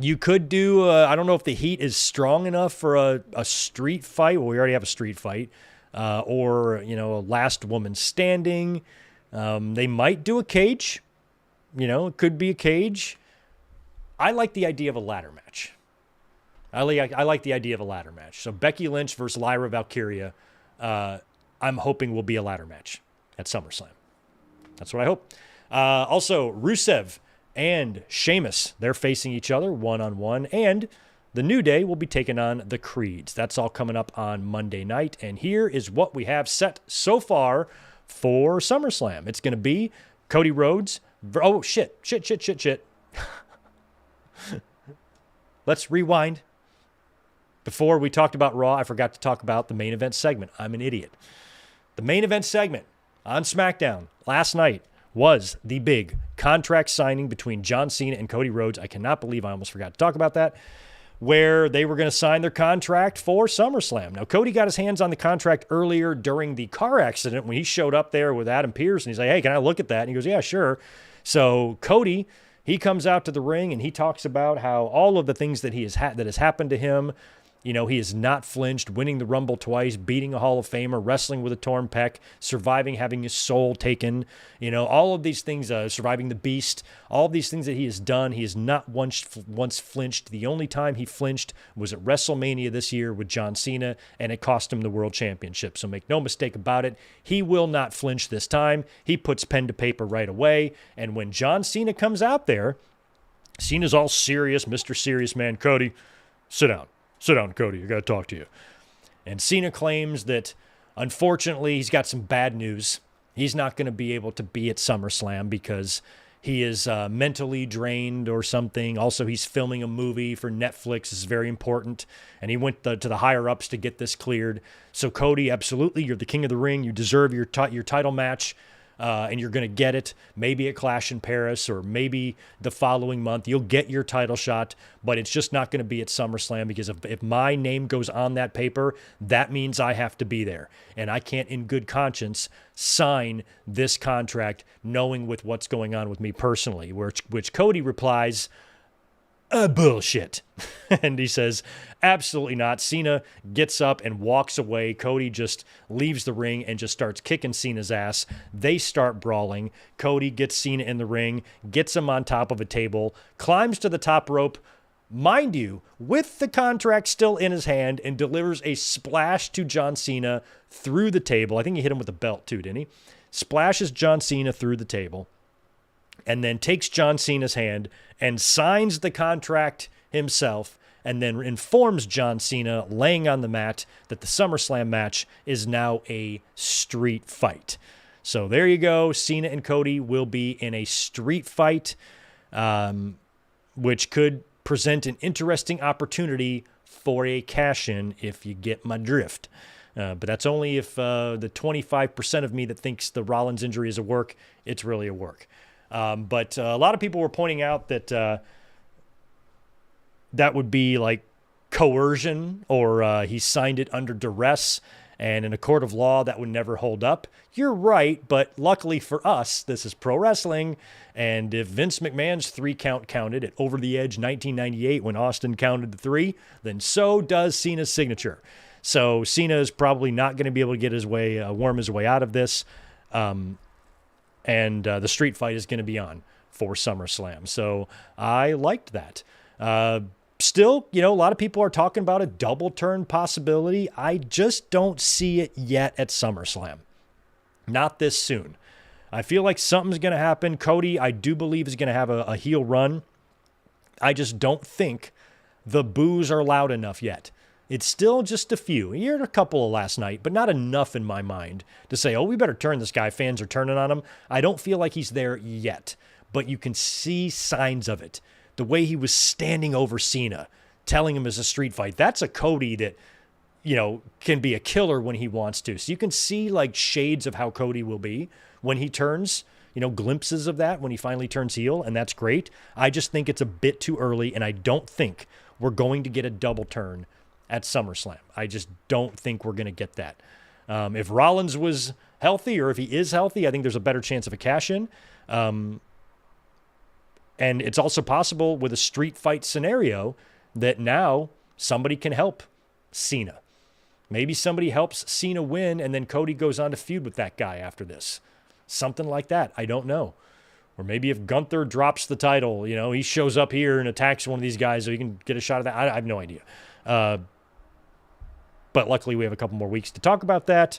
You could do, I don't know if the heat is strong enough for a street fight. Well, we already have a street fight. Or, a last woman standing. They might do a cage. It could be a cage. I like the idea of a ladder match. I like the idea of a ladder match. So Becky Lynch versus Lyra Valkyria, I'm hoping will be a ladder match at SummerSlam. That's what I hope. Also, Rusev and Sheamus, they're facing each other one-on-one. And the New Day will be taking on the Creeds. That's all coming up on Monday night. And here is what we have set so far for SummerSlam. It's going to be Cody Rhodes. Oh, shit. Let's rewind. Before we talked about Raw, I forgot to talk about the main event segment. I'm an idiot. The main event segment on SmackDown last night was the big contract signing between John Cena and Cody Rhodes. I cannot believe I almost forgot to talk about that, where they were going to sign their contract for SummerSlam. Now, Cody got his hands on the contract earlier during the car accident when he showed up there with Adam Pearce, and he's like, hey, can I look at that? And he goes, yeah, sure. So Cody, he comes out to the ring, and he talks about how all of the things that that has happened to him. He has not flinched, winning the Rumble twice, beating a Hall of Famer, wrestling with a torn pec, surviving having his soul taken, all of these things, surviving the Beast, all of these things that he has done. He has not once flinched. The only time he flinched was at WrestleMania this year with John Cena, and it cost him the World Championship. So make no mistake about it, he will not flinch this time. He puts pen to paper right away, and when John Cena comes out there, Cena's all serious, Mr. Serious Man. Cody, sit down. Sit down, Cody. I got to talk to you. And Cena claims that, unfortunately, he's got some bad news. He's not going to be able to be at SummerSlam because he is mentally drained or something. Also, he's filming a movie for Netflix. This is very important. And he went to the higher-ups to get this cleared. So, Cody, absolutely, you're the king of the ring. You deserve your title match. And you're going to get it maybe at Clash in Paris or maybe the following month. You'll get your title shot, but it's just not going to be at SummerSlam because if my name goes on that paper, that means I have to be there. And I can't in good conscience sign this contract knowing with what's going on with me personally, which Cody replies, bullshit. And he says, absolutely not. Cena gets up and walks away. Cody just leaves the ring and just starts kicking Cena's ass. They start brawling. Cody gets Cena in the ring, gets him on top of a table, climbs to the top rope, mind you, with the contract still in his hand, and delivers a splash to John Cena through the table. I think he hit him with a belt too, didn't he? Splashes John Cena through the table, and then takes John Cena's hand and signs the contract himself, and then informs John Cena, laying on the mat, that the SummerSlam match is now a street fight. So there you go. Cena and Cody will be in a street fight, which could present an interesting opportunity for a cash-in, if you get my drift. But that's only if the 25% of me that thinks the Rollins injury is a work, it's really a work. But a lot of people were pointing out that that would be like coercion, or he signed it under duress, and in a court of law that would never hold up. You're right, but luckily for us, this is pro wrestling, and if Vince McMahon's 3-count counted at Over the Edge 1998 when Austin counted the 3, then so does Cena's signature. So Cena is probably not going to be able to get his way, worm his way out of this. And the street fight is going to be on for SummerSlam. So I liked that. Still, a lot of people are talking about a double turn possibility. I just don't see it yet at SummerSlam. Not this soon. I feel like something's going to happen. Cody, I do believe, is going to have a heel run. I just don't think the boos are loud enough yet. It's still just a few. You heard a couple last night, but not enough in my mind to say, oh, we better turn this guy. Fans are turning on him. I don't feel like he's there yet, but you can see signs of it. The way he was standing over Cena, telling him it's a street fight. That's a Cody that, can be a killer when he wants to. So you can see like shades of how Cody will be when he turns, glimpses of that when he finally turns heel, and that's great. I just think it's a bit too early, and I don't think we're going to get a double turn at SummerSlam. I just don't think we're going to get that. If Rollins was healthy, or if he is healthy, I think there's a better chance of a cash-in. And it's also possible with a street fight scenario that now somebody can help Cena. Maybe somebody helps Cena win, and then Cody goes on to feud with that guy after this. Something like that. I don't know. Or maybe if Gunther drops the title, he shows up here and attacks one of these guys so he can get a shot at that. I have no idea. But luckily we have a couple more weeks to talk about that,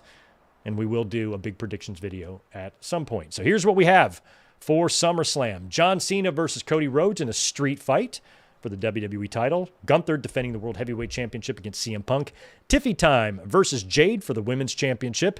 and we will do a big predictions video at some point. So here's what we have for SummerSlam. John Cena versus Cody Rhodes in a street fight for the WWE title. Gunther defending the World Heavyweight Championship against CM Punk. Tiffy Time versus Jade for the Women's Championship,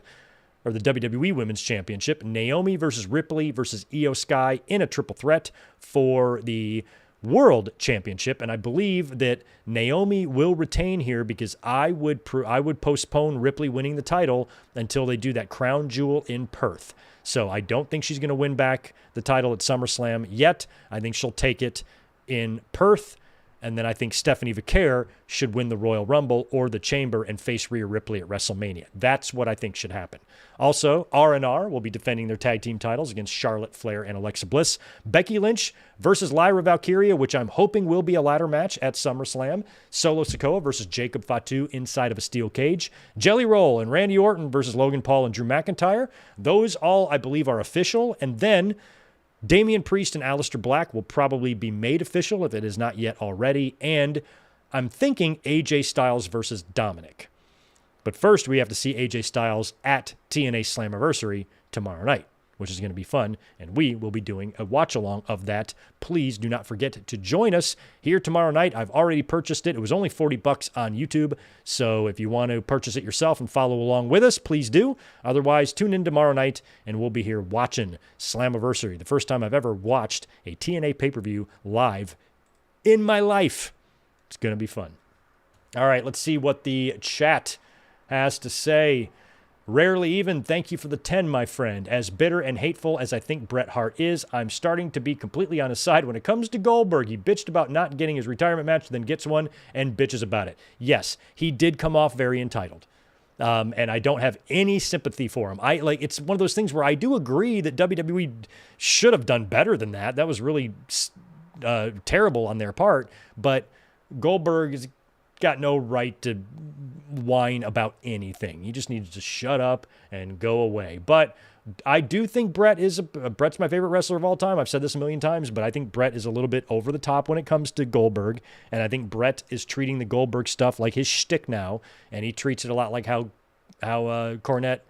or the WWE Women's Championship. Naomi versus Ripley versus Io Sky in a triple threat for the World Championship, and I believe that Naomi will retain here because I would postpone Ripley winning the title until they do that crown jewel in Perth. So I don't think she's going to win back the title at SummerSlam yet. I think she'll take it in Perth, and then I think Stephanie Vaquer should win the Royal Rumble or the Chamber and face Rhea Ripley at WrestleMania. That's what I think should happen. Also, R&R will be defending their tag team titles against Charlotte Flair and Alexa Bliss. Becky Lynch versus Lyra Valkyria, which I'm hoping will be a ladder match at SummerSlam. Solo Sikoa versus Jacob Fatu inside of a steel cage. Jelly Roll and Randy Orton versus Logan Paul and Drew McIntyre. Those all, I believe, are official. And then Damian Priest and Aleister Black will probably be made official if it is not yet already. And I'm thinking AJ Styles versus Dominic. But first, we have to see AJ Styles at TNA Slammiversary tomorrow night. which is going to be fun, and we will be doing a watch-along of that. Please do not forget to join us here tomorrow night. I've already purchased it. It was only $40 on YouTube, so if you want to purchase it yourself and follow along with us, please do. Otherwise, tune in tomorrow night, and we'll be here watching Slammiversary, the first time I've ever watched a TNA pay-per-view live in my life. It's going to be fun. All right, let's see what the chat has to say. Rarely Even, thank you for the 10, my friend. As bitter and hateful as I think Bret Hart is, I'm starting to be completely on his side when it comes to Goldberg. He bitched about not getting his retirement match, then gets one and bitches about it. Yes, he did come off very entitled. And I don't have any sympathy for him. It's one of those things where I do agree that WWE should have done better than that. That was really terrible on their part. But Goldberg has got no right to whine about anything. He just needs to shut up and go away. But I do think Bret's my favorite wrestler of all time. I've said this a million times, but I think Bret is a little bit over the top when it comes to Goldberg. And I think Bret is treating the Goldberg stuff like his shtick now. And he treats it a lot like how Cornette,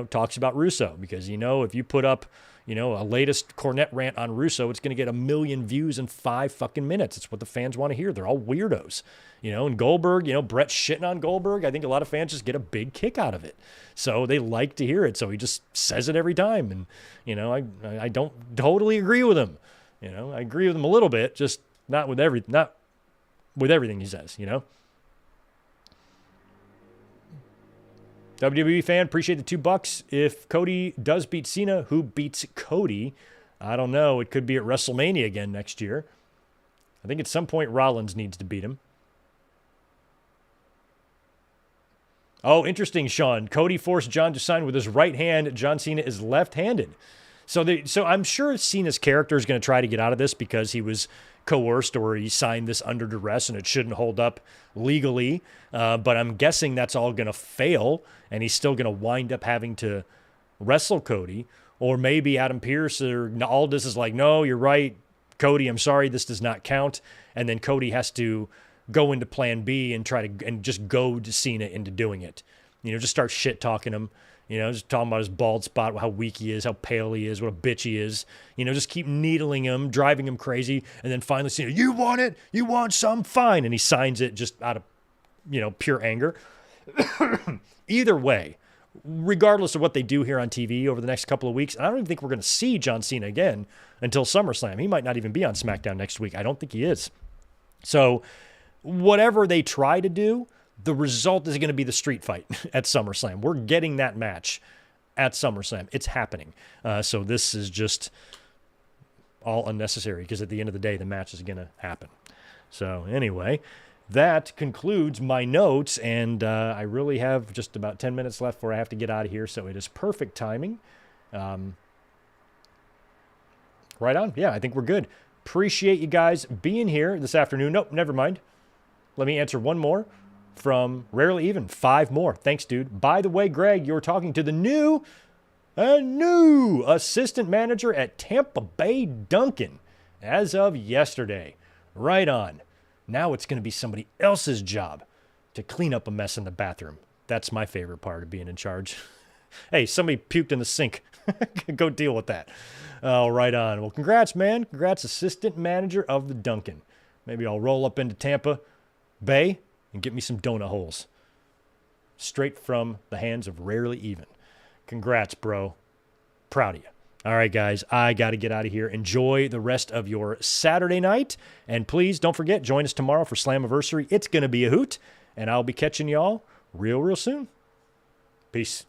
talks about Russo. Because, if you put up, a latest Cornette rant on Russo, it's going to get 1 million views in 5 fucking minutes. It's what the fans want to hear. They're all weirdos. And Goldberg, Bret shitting on Goldberg, I think a lot of fans just get a big kick out of it. So they like to hear it. So he just says it every time. And, I don't totally agree with him. I agree with him a little bit, just not with everything he says, WWE fan, appreciate the $2. If Cody does beat Cena, who beats Cody? I don't know. It could be at WrestleMania again next year. I think at some point Rollins needs to beat him. Oh, interesting, Sean. Cody forced John to sign with his right hand. John Cena is left-handed. So I'm sure Cena's character is going to try to get out of this because he was coerced or he signed this under duress and it shouldn't hold up legally. But I'm guessing that's all going to fail and he's still going to wind up having to wrestle Cody. Or maybe Adam Pearce or Aldis is like, no, you're right, Cody, I'm sorry, this does not count. And then Cody has to go into plan B and just goad Cena into doing it. Just start shit talking him. Just talking about his bald spot, how weak he is, how pale he is, what a bitch he is. Just keep needling him, driving him crazy. And then finally Cena, you want it? You want some? Fine. And he signs it just out of, pure anger. Either way, regardless of what they do here on TV over the next couple of weeks, and I don't even think we're going to see John Cena again until SummerSlam. He might not even be on SmackDown next week. I don't think he is. So whatever they try to do, the result is going to be the street fight at SummerSlam. We're getting that match at SummerSlam. It's happening. So this is just all unnecessary because at the end of the day, the match is going to happen. So anyway, that concludes my notes, and I really have just about 10 minutes left before I have to get out of here, so it is perfect timing. Right on. Yeah, I think we're good. Appreciate you guys being here this afternoon. Nope, never mind. Let me answer one more from Rarely Even. 5 more. Thanks, dude. By the way, Greg, you're talking to the new assistant manager at Tampa Bay Duncan as of yesterday. Right on. Now it's going to be somebody else's job to clean up a mess in the bathroom. That's my favorite part of being in charge. Hey, somebody puked in the sink. Go deal with that. Oh, right on. Well, congrats, man. Congrats, assistant manager of the Duncan. Maybe I'll roll up into Tampa Bay and get me some donut holes. Straight from the hands of Rarely Even. Congrats, bro. Proud of you. All right, guys, I got to get out of here. Enjoy the rest of your Saturday night. And please don't forget, join us tomorrow for Slammiversary. It's going to be a hoot. And I'll be catching y'all real soon. Peace.